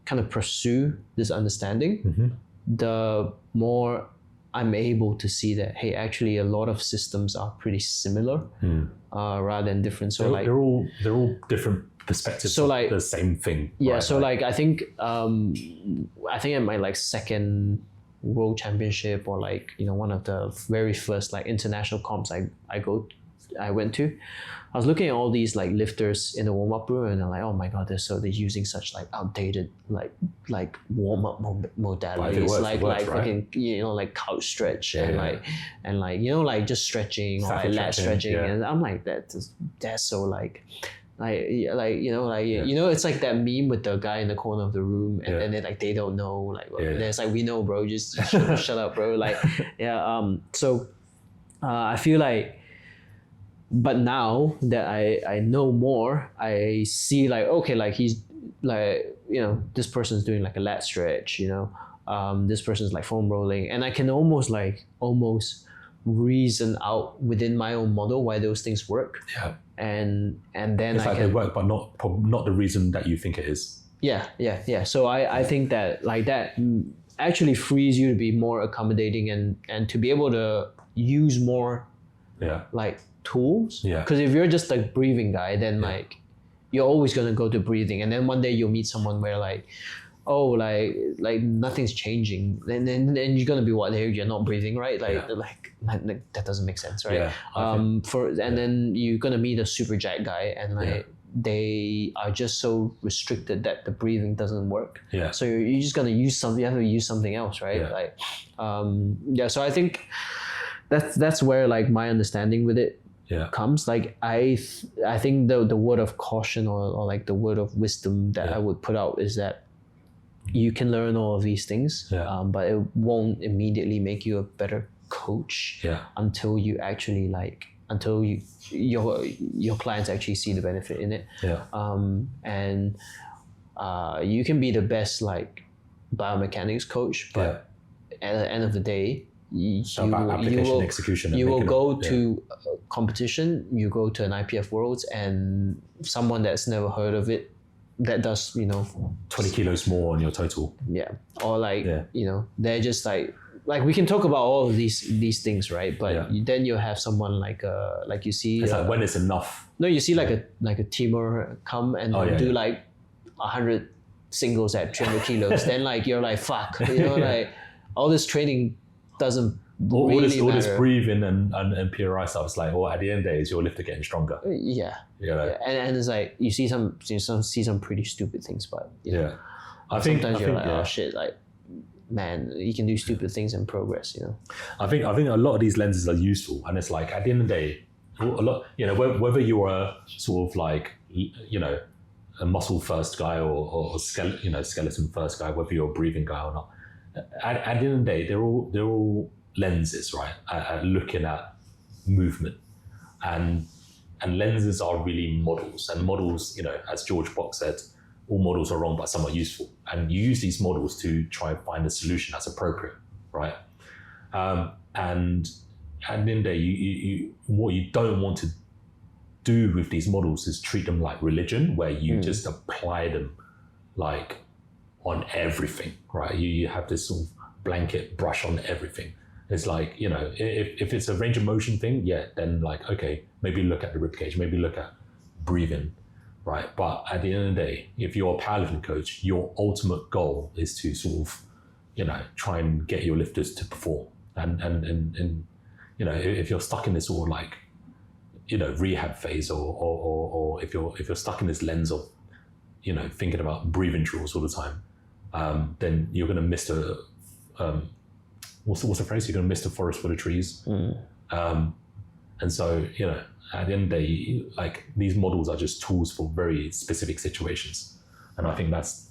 kind of pursue this understanding, the more I'm able to see that, hey, actually a lot of systems are pretty similar rather than different. So they're all different perspectives so of like the same thing. Yeah, right? so like I think at my like second world championship, or like one of the very first like international comps I went to, I was looking at all these like lifters in the warm-up room, and I'm like, oh my god, they're using such like outdated like warm-up modalities, works, fucking like couch stretch and like just stretching or like lat stretching, and I'm like that's so like it's like that meme with the guy in the corner of the room, and then they don't know, like it's like, we know, bro, just shut up, bro, like so I feel like, but now that I know more, I see like, okay, like he's like, this person's doing like a lat stretch, this person's like foam rolling, and I can almost reason out within my own model why those things work. Yeah. And then it's like they work, but not the reason that you think it is. Yeah. So I think that like that actually frees you to be more accommodating and to be able to use more like tools. Yeah. Because if you're just a breathing guy, then like you're always gonna go to breathing, and then one day you'll meet someone where like, oh, like nothing's changing, and then you're gonna be what, you're not breathing, right? Like that doesn't make sense, right? Yeah. Then you're gonna meet a super jack guy, and like they are just so restricted that the breathing doesn't work. Yeah. So you're just gonna use something. You have to use something else, right? Yeah. So I think that's where like my understanding with it comes. Like I think the word of caution or like the word of wisdom that I would put out is that you can learn all of these things, but it won't immediately make you a better coach until you actually your clients actually see the benefit in it. And you can be the best like biomechanics coach, but at the end of the day, you will go to a competition, you go to an IPF Worlds, and someone that's never heard of it, that does 20 kilos more on your total, or like they're just like we can talk about all of these things, right? But then you have someone like you see, it's like when it's enough. No, you see like a Timur come and do like 100 singles at 300 kilos. Then like you're like, fuck, like all this training doesn't all this breathing and PRI stuff. It's like, well, at the end of the day, is your lifter getting stronger? And it's like you see some pretty stupid things, but I think you're like, oh shit, like, man, you can do stupid things and progress. I think a lot of these lenses are useful, and it's like at the end of the day, a lot, whether you're a sort of like a muscle first guy or skeleton first guy, whether you're a breathing guy or not. At the end of the day, they're all lenses, right? At looking at movement, and lenses are really models. And models, as George Box said, all models are wrong, but some are useful. And you use these models to try and find a solution that's appropriate, right? And at the end of the day, you what you don't want to do with these models is treat them like religion, where you just apply them like on everything, right? You have this sort of blanket brush on everything. It's like, you know, if it's a range of motion thing, yeah, then like, okay, maybe look at the rib cage, maybe look at breathing, right? But at the end of the day, if you're a powerlifting coach, your ultimate goal is to sort of, you know, try and get your lifters to perform. And you know, if you're stuck in this sort of like, you know, rehab phase, or if you're stuck in this lens of, you know, thinking about breathing drills all the time, then you're going to miss the what's the phrase? You're going to miss the forest for the trees. And so, you know, at the end of the day, like these models are just tools for very specific situations. And I think that's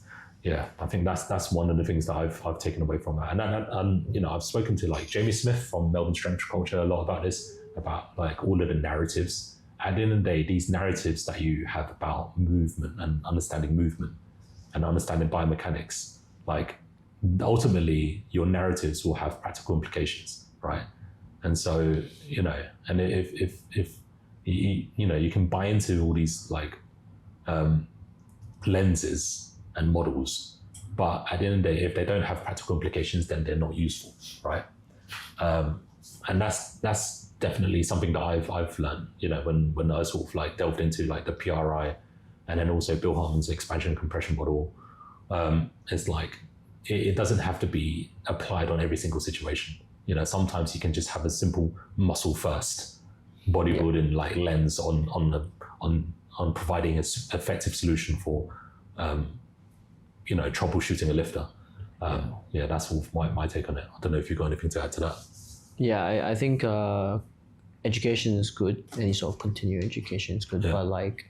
one of the things that I've taken away from that. And you know, I've spoken to like Jamie Smith from Melbourne Strength Culture a lot about this, about like all of the narratives. At the end of the day, these narratives that you have about movement and understanding biomechanics, like ultimately your narratives will have practical implications, right? And so, you know, and if you know, you can buy into all these like lenses and models, but at the end of the day, if they don't have practical implications, then they're not useful, right? And that's definitely something that I've learned, you know, when I sort of like delved into like the PRI, and then also Bill Hartman's expansion compression model. It's like it doesn't have to be applied on every single situation. You know, sometimes you can just have a simple muscle first bodybuilding like lens on providing an effective solution for you know, troubleshooting a lifter. Yeah, that's sort of my take on it. I don't know if you've got anything to add to that. Yeah, I think education is good. Any sort of continuing education is good, but like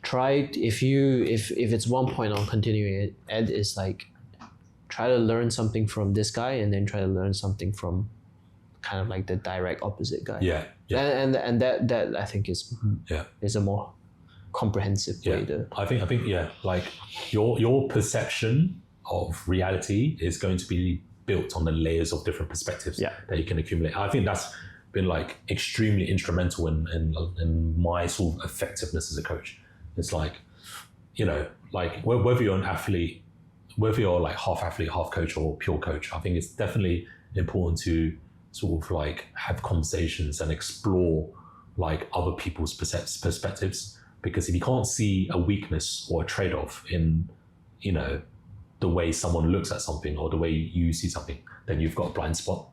try if it's one point on continuing ed is like try to learn something from this guy and then try to learn something from kind of like the direct opposite guy. And that I think is a more comprehensive way to. I think like your perception of reality is going to be built on the layers of different perspectives that you can accumulate. I think that's been like extremely instrumental in my sort of effectiveness as a coach. It's like, you know, like whether you're an athlete, whether you're like half athlete, half coach, or pure coach, I think it's definitely important to sort of like have conversations and explore like other people's perspectives. Because if you can't see a weakness or a trade-off in, you know, the way someone looks at something or the way you see something, then you've got a blind spot.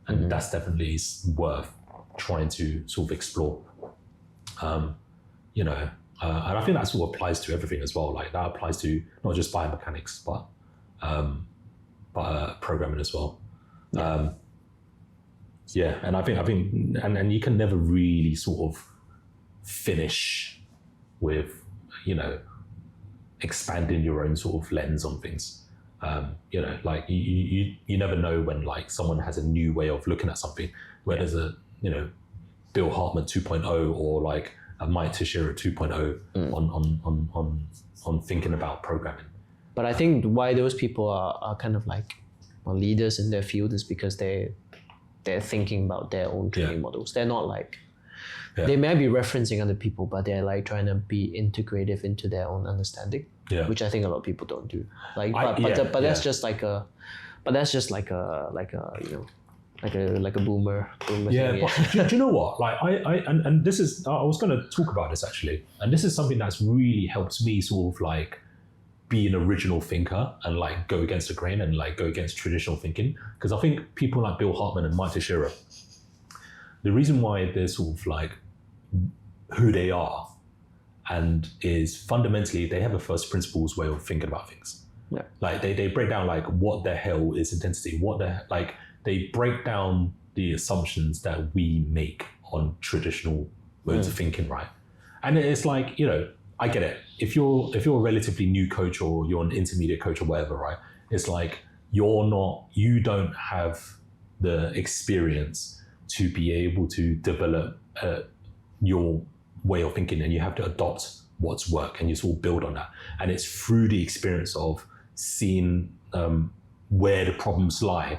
And that's definitely worth trying to sort of explore. You know, and I think that sort of applies to everything as well. Like that applies to not just biomechanics, but programming as well. And I think, and you can never really sort of finish with, you know, expanding your own sort of lens on things. You know, like you never know when like someone has a new way of looking at something, where there's a, you know, Bill Hartman 2.0 or like a Mike Teixeira 2.0 on thinking about programming. But I think why those people are kind of like leaders in their field is because they're thinking about their own training models. They're not like, they may be referencing other people, but they're like trying to be integrative into their own understanding, which I think a lot of people don't do. Like, that's just like a you know, like a boomer thing. But do you know what? Like and this is, I was going to talk about this actually, and this is something that's really helped me sort of like be an original thinker and like go against the grain and like go against traditional thinking. Because I think people like Bill Hartman and Mike Teixeira, the reason why they're sort of like who they are, and is fundamentally they have a first principles way of thinking about things. Like they break down like what the hell is intensity, like they break down the assumptions that we make on traditional modes of thinking, right? And it's like, you know, I get it. If you're a relatively new coach or you're an intermediate coach or whatever, right? It's like you don't have the experience to be able to develop your way of thinking, and you have to adopt what's work and you sort of build on that. And it's through the experience of seeing where the problems lie.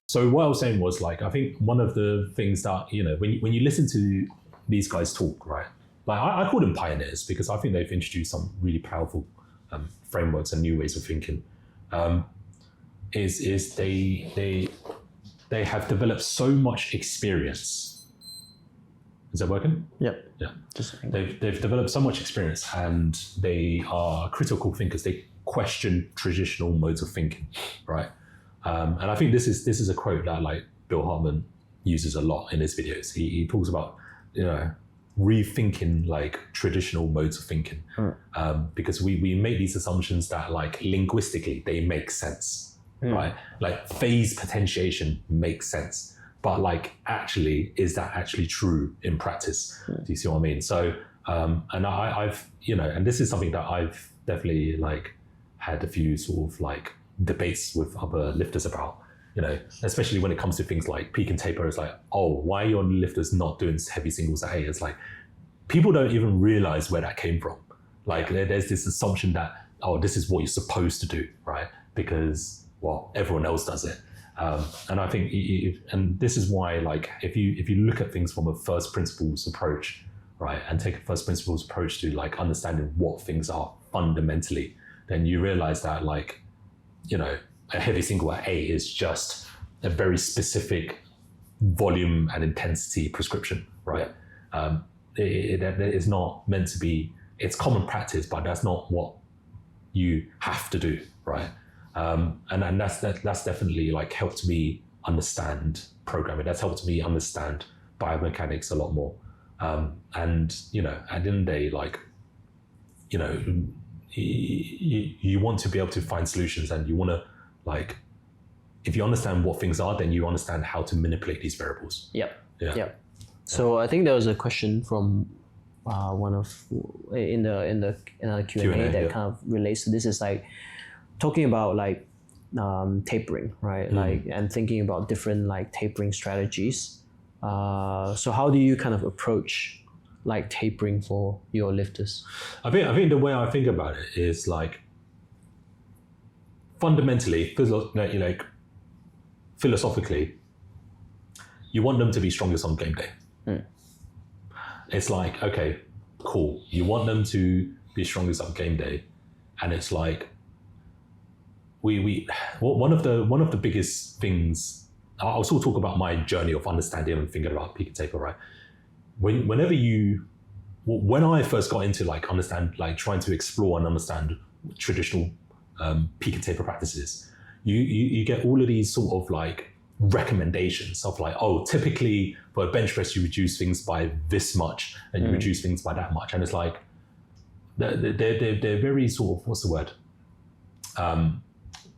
So what I was saying was like, I think one of the things that, you know, when you listen to these guys talk, right? Like I call them pioneers because I think they've introduced some really powerful frameworks and new ways of thinking. is they have developed so much experience. Is that working? Yep. Yeah. Just They've developed so much experience, and they are critical thinkers. They question traditional modes of thinking, right? And I think this is a quote that like Bill Hartman uses a lot in his videos. He talks about, you know, rethinking like traditional modes of thinking, because we make these assumptions that like linguistically they make sense, right? Like phase potentiation makes sense. But like, actually, is that actually true in practice? Do you see what I mean? So, and I've, you know, and this is something that I've definitely like had a few sort of like debates with other lifters about, you know, especially when it comes to things like peak and taper. It's like, oh, why are your lifters not doing heavy singles at 8? It's like, people don't even realize where that came from. Like there's this assumption that, oh, this is what you're supposed to do, right? Because, well, everyone else does it. And I think, and this is why, like, if you look at things from a first principles approach, right, and take a first principles approach to like understanding what things are fundamentally, then you realize that, like, you know, a heavy single at 8 is just a very specific volume and intensity prescription, right? It is not meant to be. It's common practice, but that's not what you have to do, right? And that's definitely like helped me understand programming. That's helped me understand biomechanics a lot more. And you know, at the end of the day, like, you know, you want to be able to find solutions, and you want to, like, if you understand what things are, then you understand how to manipulate these variables. Yep. Yeah. Yep. So I think there was a question from one of in the Q&A that kind of relates to this. Is like talking about like tapering, right? Like, and thinking about different like tapering strategies. So how do you kind of approach like tapering for your lifters? I think the way I think about it is like, fundamentally, like philosophically, you want them to be strongest on game day. It's like, okay, cool. You want them to be strongest on game day, and it's like, one of the biggest things. I'll sort of talk about my journey of understanding and thinking about peak and taper, right? When I first got into like trying to explore and understand traditional peak and taper practices, you get all of these sort of like recommendations of like, oh, typically for a bench press you reduce things by this much and you reduce things by that much, and it's like they're very sort of, what's the word,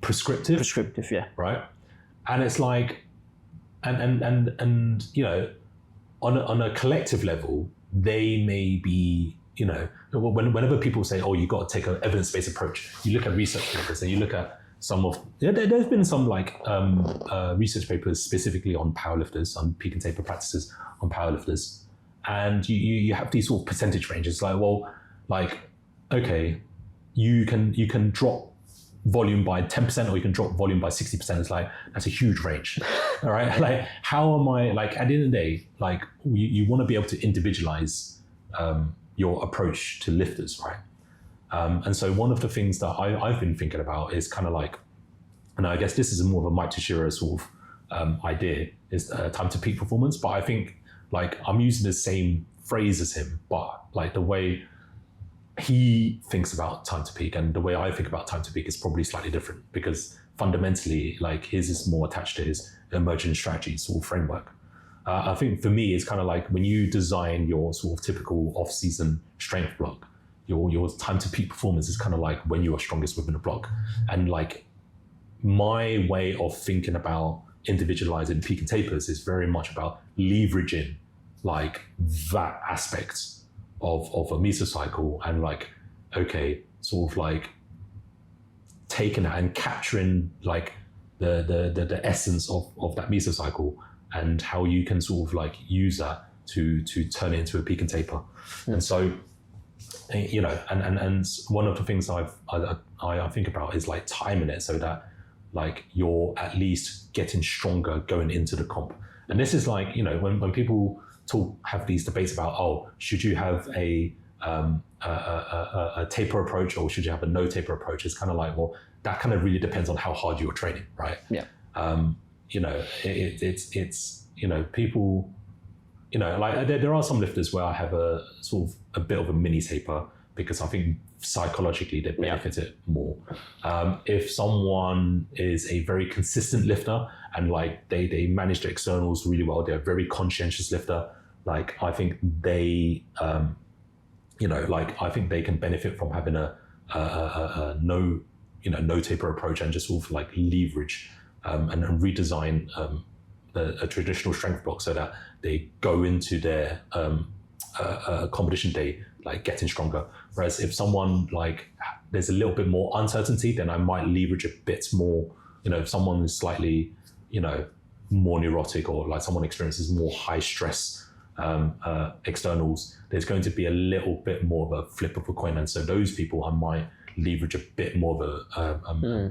prescriptive, yeah, right? And it's like, and you know, on a collective level, they may be, you know, whenever people say, oh, you got to take an evidence-based approach, you look at research papers and you look at some of, there's been some like research papers specifically on powerlifters, on peak and taper practices on powerlifters, and you have these sort of percentage ranges. Like, well, like, okay, you can drop volume by 10% or you can drop volume by 60%. It's like, that's a huge range. All right. Like, how am I, like, at the end of the day, like, you want to be able to individualize your approach to lifters, right? And so one of the things that I've been thinking about is kind of like, and I guess this is more of a Mike Teixeira sort of idea, is time to peak performance. But I think like I'm using the same phrase as him, but like the way he thinks about time to peak and the way I think about time to peak is probably slightly different, because fundamentally, like, his is more attached to his emergent strategy sort of framework. I think for me, it's kind of like when you design your sort of typical off-season strength block, your time to peak performance is kind of like when you are strongest within a block. And like, my way of thinking about individualizing peak and tapers is very much about leveraging like that aspect of a mesocycle, and like, okay, sort of like taking that and capturing like the essence of that mesocycle, and how you can sort of like use that to turn it into a peak and taper. And so, you know, and one of the things I think about is like timing it so that like you're at least getting stronger going into the comp. And this is like, you know, when people have these debates about, oh, should you have a a taper approach, or should you have a no taper approach? It's kind of like, well, that kind of really depends on how hard you're training, right? Yeah. You know, it's you know, people, you know, like there are some lifters where I have a sort of a bit of a mini taper because I think psychologically they benefit it more. If someone is a very consistent lifter and like they manage the externals really well, they're a very conscientious lifter, like I think they, you know, like I think they can benefit from having a no, you know, no taper approach and just sort of like leverage and redesign a traditional strength block so that they go into their competition day like getting stronger. Whereas if someone like there's a little bit more uncertainty, then I might leverage a bit more. You know, if someone is slightly, you know, more neurotic or like someone experiences more high stress externals, there's going to be a little bit more of a flip of a coin, and so those people I might leverage a bit more of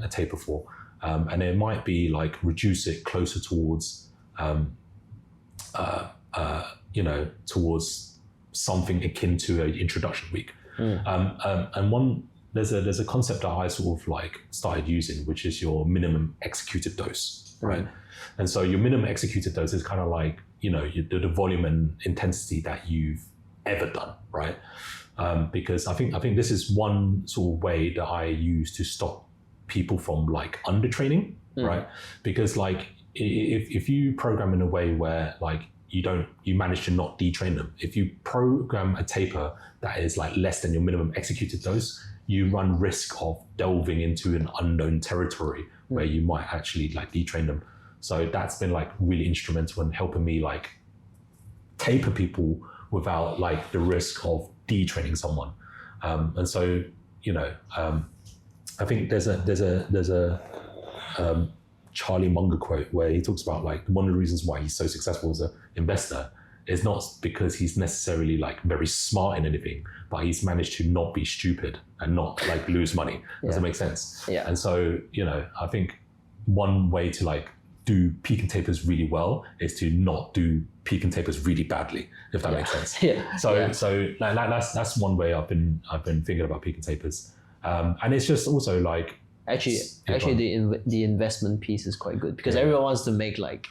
a taper for, and it might be like reduce it closer towards you know, towards something akin to an introduction week. And one there's a concept that I sort of like started using, which is your minimum executed dose, right? And so your minimum executed dose is kind of like, you know, the volume and intensity that you've ever done, right? Because I think this is one sort of way that I use to stop people from like undertraining, right? Because like if you program in a way where like you manage to not detrain them, if you program a taper that is like less than your minimum executed dose, you run risk of delving into an unknown territory where you might actually like detrain them. So that's been like really instrumental in helping me like taper people without like the risk of detraining someone. And so, you know, I think there's a Charlie Munger quote where he talks about like one of the reasons why he's so successful as an investor is not because he's necessarily like very smart in anything, but he's managed to not be stupid and not like lose money. Does that make sense? Yeah. And so, you know, I think one way to like do peak and tapers really well is to not do peak and tapers really badly, if that makes sense. So like, that's one way I've been thinking about peak and tapers. And it's just also like, Actually, the investment piece is quite good because everyone wants to make like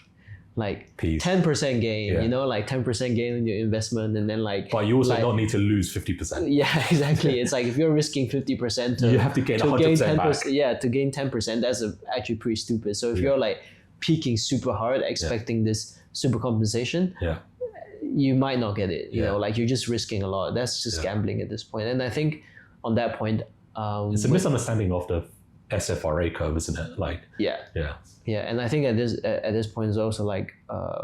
10% gain, you know, like 10% gain on your investment, and then like. But you also don't need to lose 50%. Yeah, exactly. It's like if you're risking 50% you have to gain 100% back. Yeah, to gain 10%, that's actually pretty stupid. So if you're like peaking super hard, expecting this super compensation, you might not get it. You know, like you're just risking a lot. That's just gambling at this point. And I think on that point, it's a misunderstanding of the SFRA curve, isn't it? Like and I think at this point is also like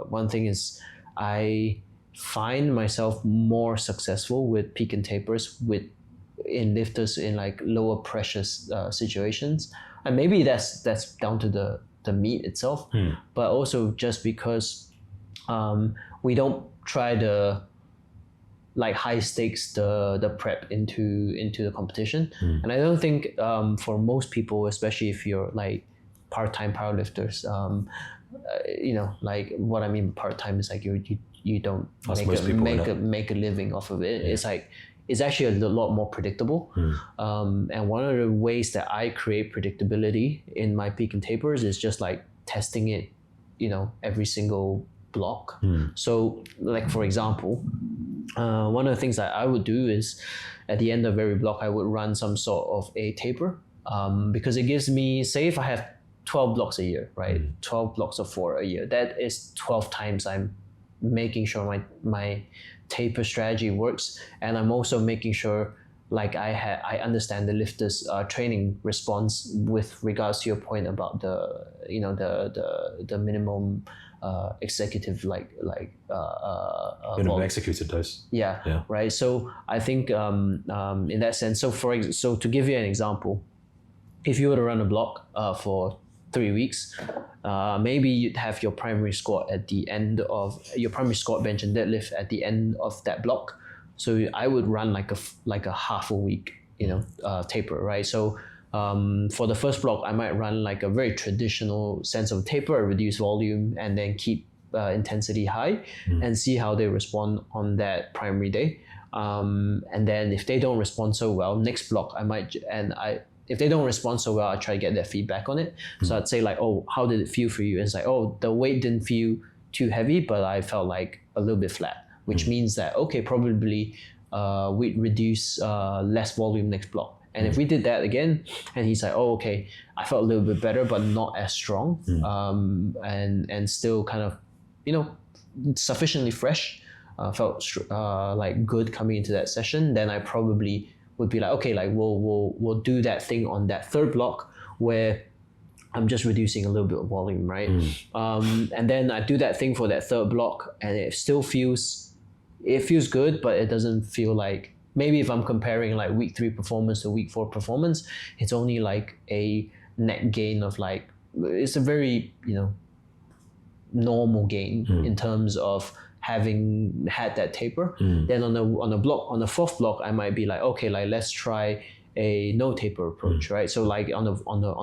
one thing is I find myself more successful with peak and tapers in lifters in like lower pressure situations, and maybe that's down to the meet itself, but also just because we don't try the like high stakes the prep into the competition. And I don't think for most people, especially if you're like part-time powerlifters, you know, like what I mean part-time is like you don't make a living off of it. It's like it's actually a lot more predictable. And one of the ways that I create predictability in my peak and tapers is just like testing it, you know, every single block. So like for example, one of the things that I would do is at the end of every block I would run some sort of a taper, because it gives me, say if I have 12 blocks a year, right? 12 blocks of 4 a year, that is 12 times I'm making sure my taper strategy works, and I'm also making sure like I understand the lifter's training response with regards to your point about the, you know, the minimum executive minimum executed dose. Right. So I think in that sense, so to give you an example, if you were to run a block for 3 weeks, maybe you'd have your primary squat at the end of your primary squat, bench and deadlift at the end of that block. So I would run like a half a week, you know, taper, right? So for the first block, I might run like a very traditional sense of taper, reduce volume, and then keep intensity high and see how they respond on that primary day. And then if they don't respond so well, next block if they don't respond so well, I try to get their feedback on it. So I'd say like, oh, how did it feel for you? And it's like, oh, the weight didn't feel too heavy, but I felt like a little bit flat, which means that, okay, probably we'd reduce less volume next block. And if we did that again, and he's like, oh, okay, I felt a little bit better, but not as strong, and still kind of, sufficiently fresh, felt like good coming into that session, then I probably would be like, okay, like we'll do that thing on that third block where I'm just reducing a little bit of volume, right? And then I do that thing for that third block, and it still feels good, but it doesn't feel like, maybe if I'm comparing like week 3 performance to week 4 performance, it's only like a net gain of like, it's a very, normal gain in terms of having had that taper. Then on the fourth block, I might be like, okay, like let's try a no taper approach, right? So like on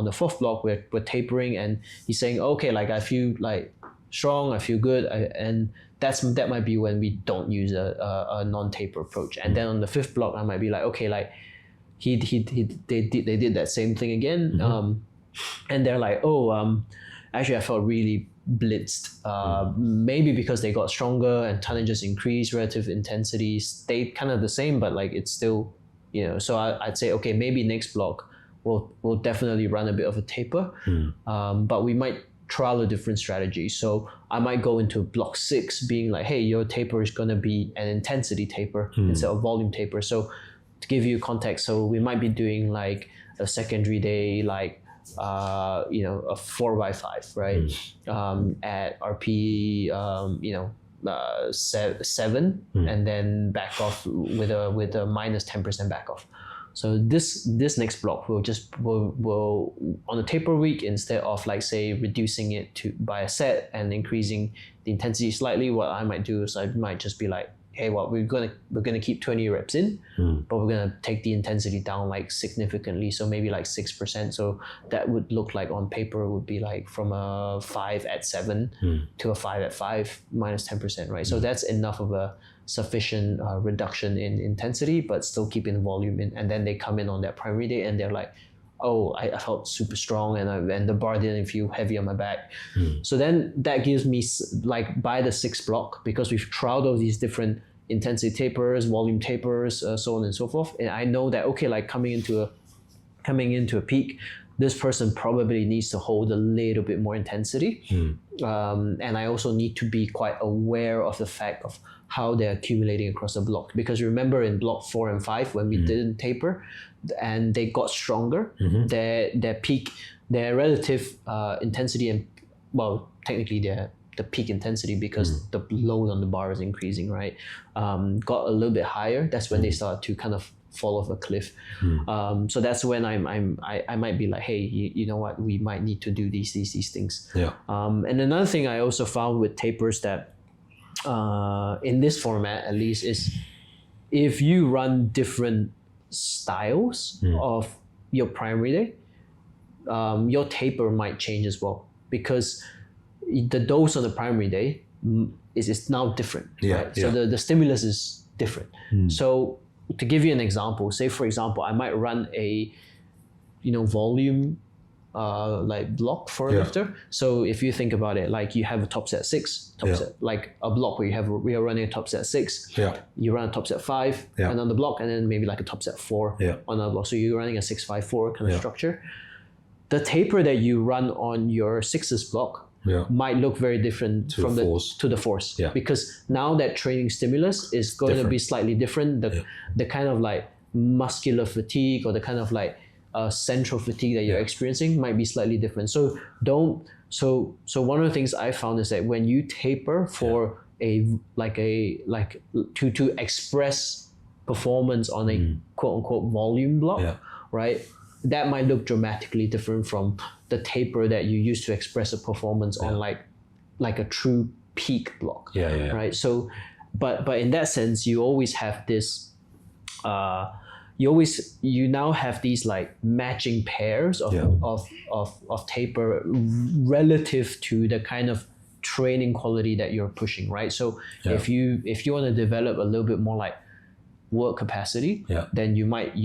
the fourth block, we're tapering, and he's saying, okay, like I feel like strong, I feel good, and that might be when we don't use a non-taper approach. And then on the fifth block, I might be like, okay, like they did that same thing again, and they're like, oh, actually I felt really blitzed, maybe because they got stronger and tonnages increased, relative intensity stayed kind of the same, but like it's still, so I'd say, okay, maybe next block we'll definitely run a bit of a taper, but we might trial a different strategy. So I might go into block 6 being like, hey, your taper is going to be an intensity taper instead of volume taper. So to give you context, so we might be doing like a secondary day, like a 4x5, right? At RPE, 7, and then back off with a minus 10% back off. So this next block we'll on a taper week, instead of like say reducing it by a set and increasing the intensity slightly, what I might do is I might just be like, hey, well, we're gonna keep 20 reps in, but we're gonna take the intensity down like significantly, so maybe like 6%. So that would look like on paper would be like from a 5 at 7 to a 5 at 5 minus 10%, right? So that's enough of a sufficient reduction in intensity, but still keeping the volume in. And then they come in on that primary day and they're like, oh, I felt super strong, and the bar didn't feel heavy on my back. So then that gives me, like by the 6th block, because we've trialed all these different intensity tapers, volume tapers, so on and so forth, and I know that, okay, like coming into a peak, this person probably needs to hold a little bit more intensity, and I also need to be quite aware of the fact of how they're accumulating across the block, because remember in block 4 and 5 when we didn't taper and they got stronger, their peak, their relative intensity, and well, technically the peak intensity, because the load on the bar is increasing, right, got a little bit higher. That's when they start to kind of fall off a cliff. So that's when I might be like, hey, you know what, we might need to do these things. And another thing I also found with tapers that in this format at least is, if you run different styles of your primary day, your taper might change as well, because the dose on the primary day is now different, right? So the stimulus is different. So to give you an example, say for example, I might run a volume like block for a lifter. So if you think about it, like you have a top set 6, set, like a block where we are running a top set 6, you run a top set 5 another block, and then maybe like a top set 4 on another block. So you're running a 6-5-4 kind of structure. The taper that you run on your 6th block might look very different to the force, because now that training stimulus is going to be slightly different. The kind of like muscular fatigue, or the kind of like central fatigue that you're experiencing might be slightly different. So one of the things I found is that when you taper for to express performance on a quote unquote volume block, right, that might look dramatically different from the taper that you use to express a performance on like a true peak block, right? So but in that sense, you always have this you now have these like matching pairs of taper relative to the kind of training quality that you're pushing, right? So if you want to develop a little bit more like work capacity, Yeah. then you might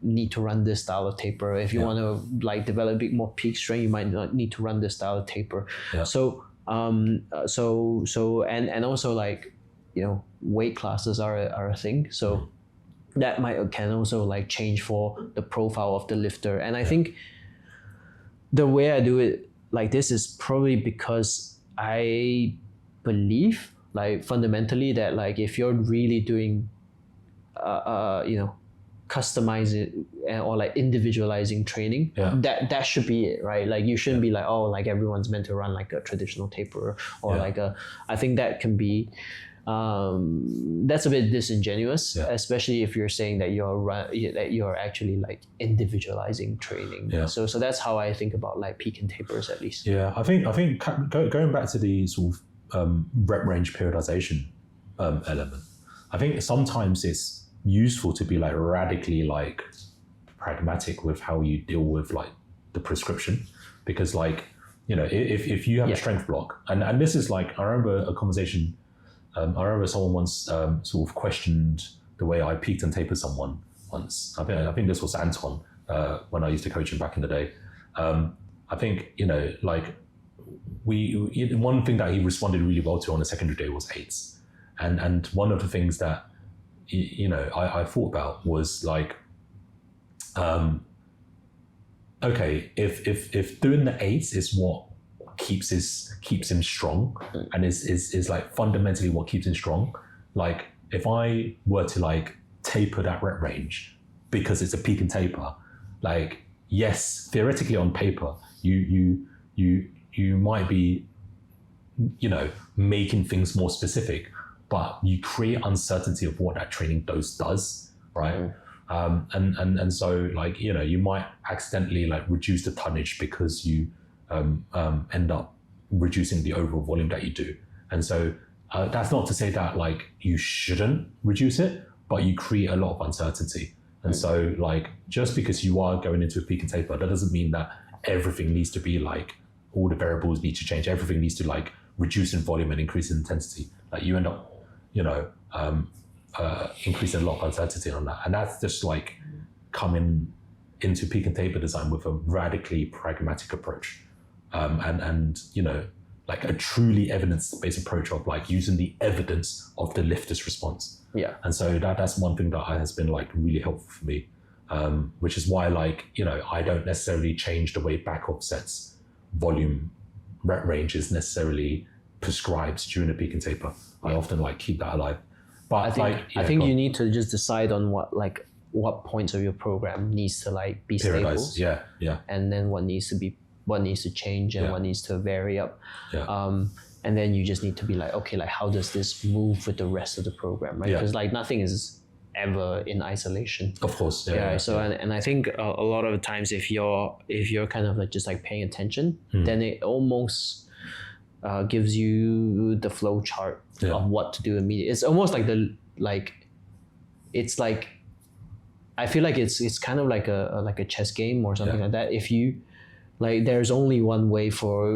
need to run this style of taper. If you want to like develop a bit more peak strength, you might not need to run this style of taper. Yeah. So and also like, you know, weight classes are a thing. So that can also like change for the profile of the lifter. And I think the way I do it like this is probably because I believe like fundamentally that like if you're really doing you know, customizing or like individualizing training, that should be it, right? Like you shouldn't be like, oh, like everyone's meant to run like a traditional taper or like I think that can be that's a bit disingenuous, especially if you're saying that you're actually like individualizing training. So that's how I think about like peak and tapers, at least. I think going back to the sort of rep range periodization element, I think sometimes it's useful to be like radically like pragmatic with how you deal with like the prescription, because like, you know, if you have a strength block, and this is like, I remember a conversation, I remember someone once sort of questioned the way I peaked and tapered someone once. I think this was Anton when I used to coach him back in the day. I think, you know, like one thing that he responded really well to on the secondary day was eights, and one of the things that, you know, I thought about was like, okay, if doing the eights is what keeps him strong, and is like fundamentally what keeps him strong, like if I were to like taper that rep range because it's a peak and taper, like yes, theoretically on paper you might be, you know, making things more specific, but you create uncertainty of what that training dose does, right? And so like, you know, you might accidentally like reduce the tonnage because you end up reducing the overall volume that you do. And so that's not to say that like you shouldn't reduce it, but you create a lot of uncertainty. And so like, just because you are going into a peak and taper, that doesn't mean that everything needs to be like, all the variables need to change. Everything needs to like reduce in volume and increase in intensity. Like you end up, you know, increasing a lot of uncertainty on that. And that's just like coming into peak and taper design with a radically pragmatic approach. And you know, like a truly evidence-based approach of like using the evidence of the lifter's response. And so that's one thing that has been like really helpful for me, which is why like, you know, I don't necessarily change the way back offsets volume rep range is necessarily prescribed during a peak and taper. I often like keep that alive. But I think you need to just decide on what points of your program needs to like be stable. And then what needs to change and what needs to vary up. And then you just need to be like, okay, like how does this move with the rest of the program, right? Because like nothing is ever in isolation. Of course. And I think a lot of the times if you're kind of like just like paying attention, then it almost gives you the flow chart of what to do immediately. It's almost like it's like I feel like it's kind of like a chess game or something like that. If you like, there's only one way for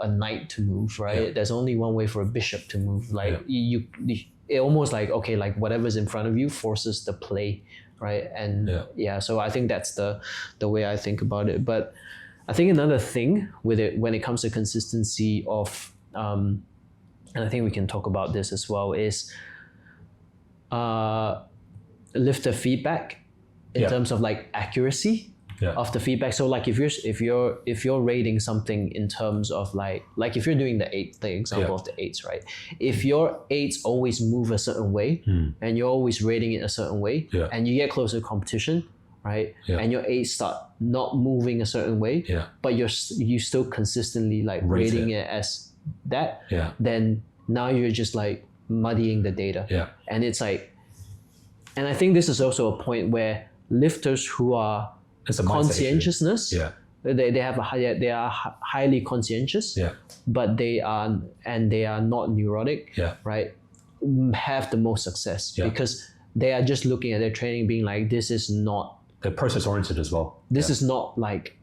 a knight to move, right? There's only one way for a bishop to move. Like it almost like, okay, like whatever's in front of you forces the play, right? And so I think that's the way I think about it. But I think another thing with it when it comes to consistency of, and I think we can talk about this as well, is lifter feedback in terms of like accuracy of the feedback. So like if you're rating something in terms of like if you're doing the example of the eights, right? If your eights always move a certain way and you're always rating it a certain way, and you get closer to competition, right? And your eights start not moving a certain way, but you still consistently like rating it as that, then now you're just like muddying the data. And it's like, and I think this is also a point where lifters who are conscientiousness, they are highly conscientious, but they are not neurotic, right? Have the most success because they are just looking at their training being like, this is not, they're process oriented as well. This is not like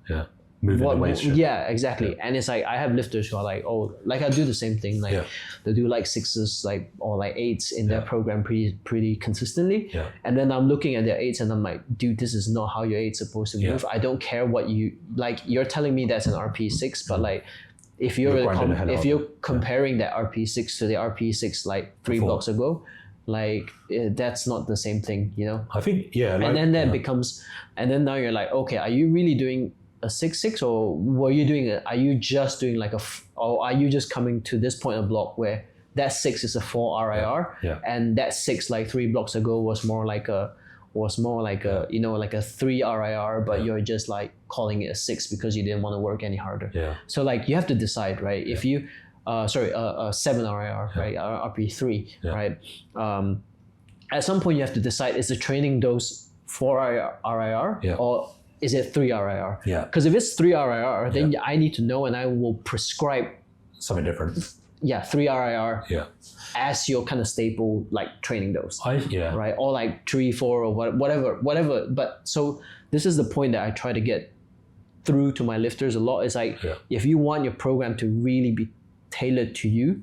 moving the weights. Yeah, exactly. And it's like I have lifters who are like, oh, like I do the same thing. Like they do like 6s, like or like 8s in their program pretty consistently. Yeah. And then I'm looking at their 8s and I'm like, dude, this is not how your 8's supposed to move. I don't care what you like. You're telling me that's an RPE6, but like if you're comparing that RPE6 to the RPE6 like 3 blocks ago, like that's not the same thing, you know. I think like, and then that becomes, and then now you're like, okay, are you really doing a 6-6, or are you just doing like or are you just coming to this point of block where that 6 is a 4 RIR, and that 6 like 3 blocks ago was more like a you know, like a 3 RIR, but you're just like calling it a 6 because you didn't want to work any harder. So like you have to decide, right? If you a 7 RIR, right, RP3, right? At some point you have to decide, is the training dose 4 RIR or is it 3 RIR? Because if it's 3 RIR, then I need to know and I will prescribe something different. 3 RIR as your kind of staple like training dose. Right? Or like 3, 4 or whatever. But so this is the point that I try to get through to my lifters a lot. It's like if you want your program to really be tailored to you,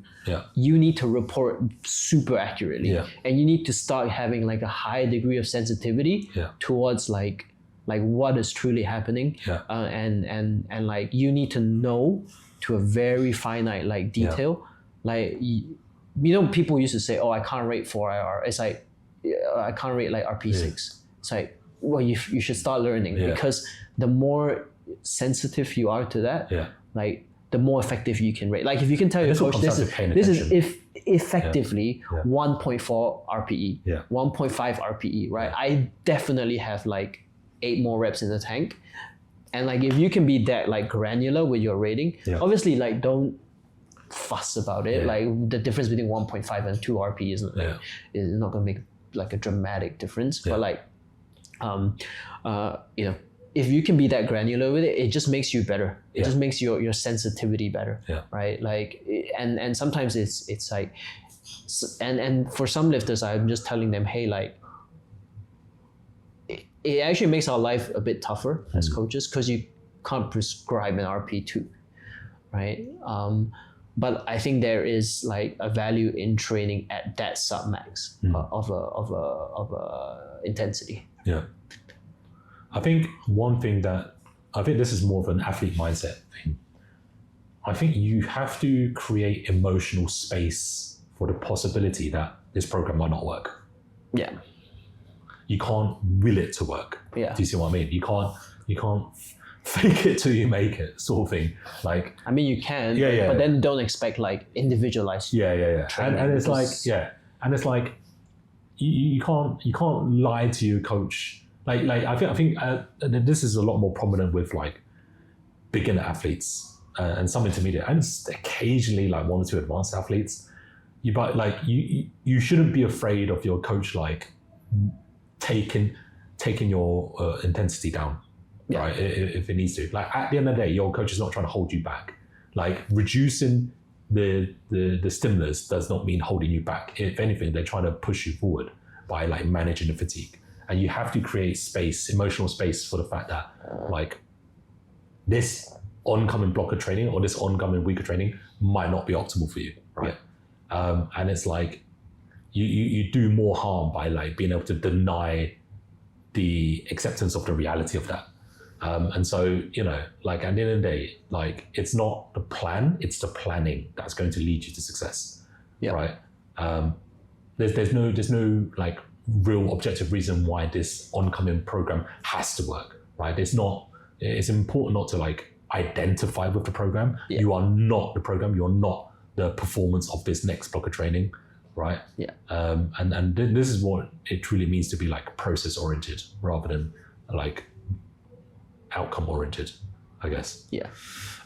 you need to report super accurately, and you need to start having like a high degree of sensitivity towards like what is truly happening, and like you need to know to a very finite like detail. Like you know, people used to say, oh, I can't rate 4 IR. It's like I can't rate like RP6. It's like, well, you should start learning, because the more sensitive you are to that, like the more effective you can rate. Like if you can tell your coach this is effectively 1.4 RPE, 1.5 RPE, right? I definitely have like 8 more reps in the tank. And like if you can be that like granular with your rating, obviously like don't fuss about it. Like the difference between 1.5 and 2 RPE is not gonna make like a dramatic difference. But like you know, if you can be that granular with it, it just makes you better. It just makes your sensitivity better, right? Like, and sometimes it's like, and for some lifters, I'm just telling them, hey, like, it actually makes our life a bit tougher as coaches, because you can't prescribe an RP2, right? But I think there is like a value in training at that submax of a intensity. I think this is more of an athlete mindset thing. I think you have to create emotional space for the possibility that this program might not work. You can't will it to work. Do you see what I mean? You can't fake it till you make it, sort of thing. Like, I mean, you can, but then don't expect like individualized. And it's like, and it's like you can't lie to your coach. Like I think this is a lot more prominent with like beginner athletes and some intermediate, and occasionally like 1 or 2 advanced athletes. You shouldn't be afraid of your coach like taking your intensity down, right? If it needs to. Like at the end of the day, your coach is not trying to hold you back. Like reducing the stimulus does not mean holding you back. If anything, they're trying to push you forward by like managing the fatigue. And you have to create space, emotional space, for the fact that like this oncoming block of training or this oncoming week of training might not be optimal for you, right? And it's like you do more harm by like being able to deny the acceptance of the reality of that. And so, you know, like at the end of the day, like it's not the plan, it's the planning that's going to lead you to success, right? There's no like real objective reason why this oncoming program has to work, right? It's important not to like identify with the program. You are not the program, you're not the performance of this next block of training, right? And this is what it truly means to be like process oriented rather than like outcome oriented, I guess.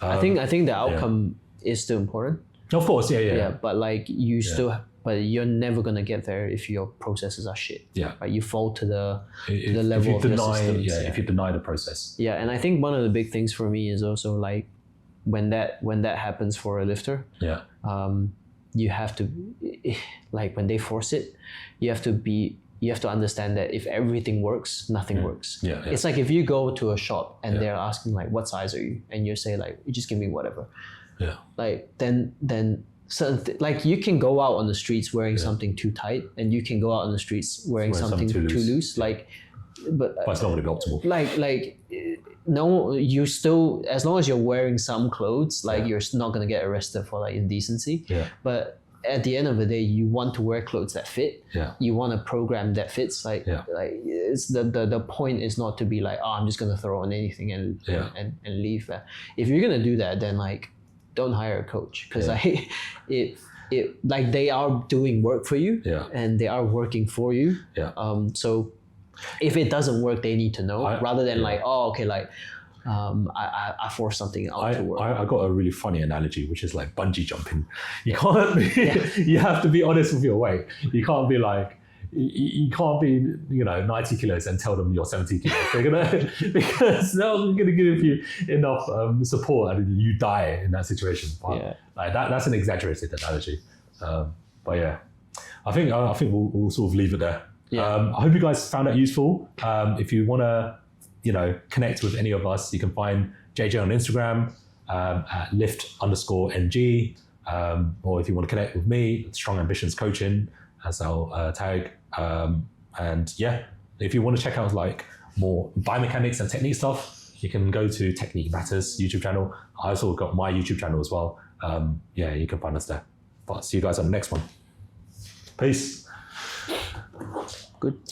I think the outcome is still important. Of course, but like you still, but you're never gonna get there if your processes are shit. Right? You fall to the level of your systems. If you deny the process. And I think one of the big things for me is also like when that happens for a lifter. you have to, like when they force it, you have to be you have to understand that if everything works, nothing works. Yeah. It's like if you go to a shop and they're asking like, what size are you? And you say like, you just give me whatever. Yeah. Like then certain like you can go out on the streets wearing something too tight, and you can go out on the streets wearing something too loose. Like, but it's not going to be optimal. Like no, you still, as long as you're wearing some clothes, like you're not going to get arrested for like indecency. Yeah. But at the end of the day, you want to wear clothes that fit. Yeah. You want a program that fits. Like it's the point is not to be like, oh, I'm just gonna throw on anything and leave. If you're gonna do that, then like don't hire a coach, because like it like they are doing work for you and they are working for you. So if it doesn't work, they need to know, rather than like, oh, okay, like I force something out to work. I got a really funny analogy, which is like bungee jumping. You can't be, you have to be honest with your weight. You can't be like, you can't be, 90 kilos and tell them you're 70 kilos. They're gonna, because they're not gonna give you enough support and you die in that situation. But like that's an exaggerated analogy. But yeah, I think we'll sort of leave it there. I hope you guys found that useful. If you want to, connect with any of us, you can find JJ on Instagram at lift_NG. Or if you want to connect with me, Strong Ambitions Coaching as our tag. And yeah, if you want to check out like more biomechanics and technique stuff, you can go to Technique Matters YouTube channel. I also got my YouTube channel as well. You can find us there. But see you guys on the next one. Peace. Good.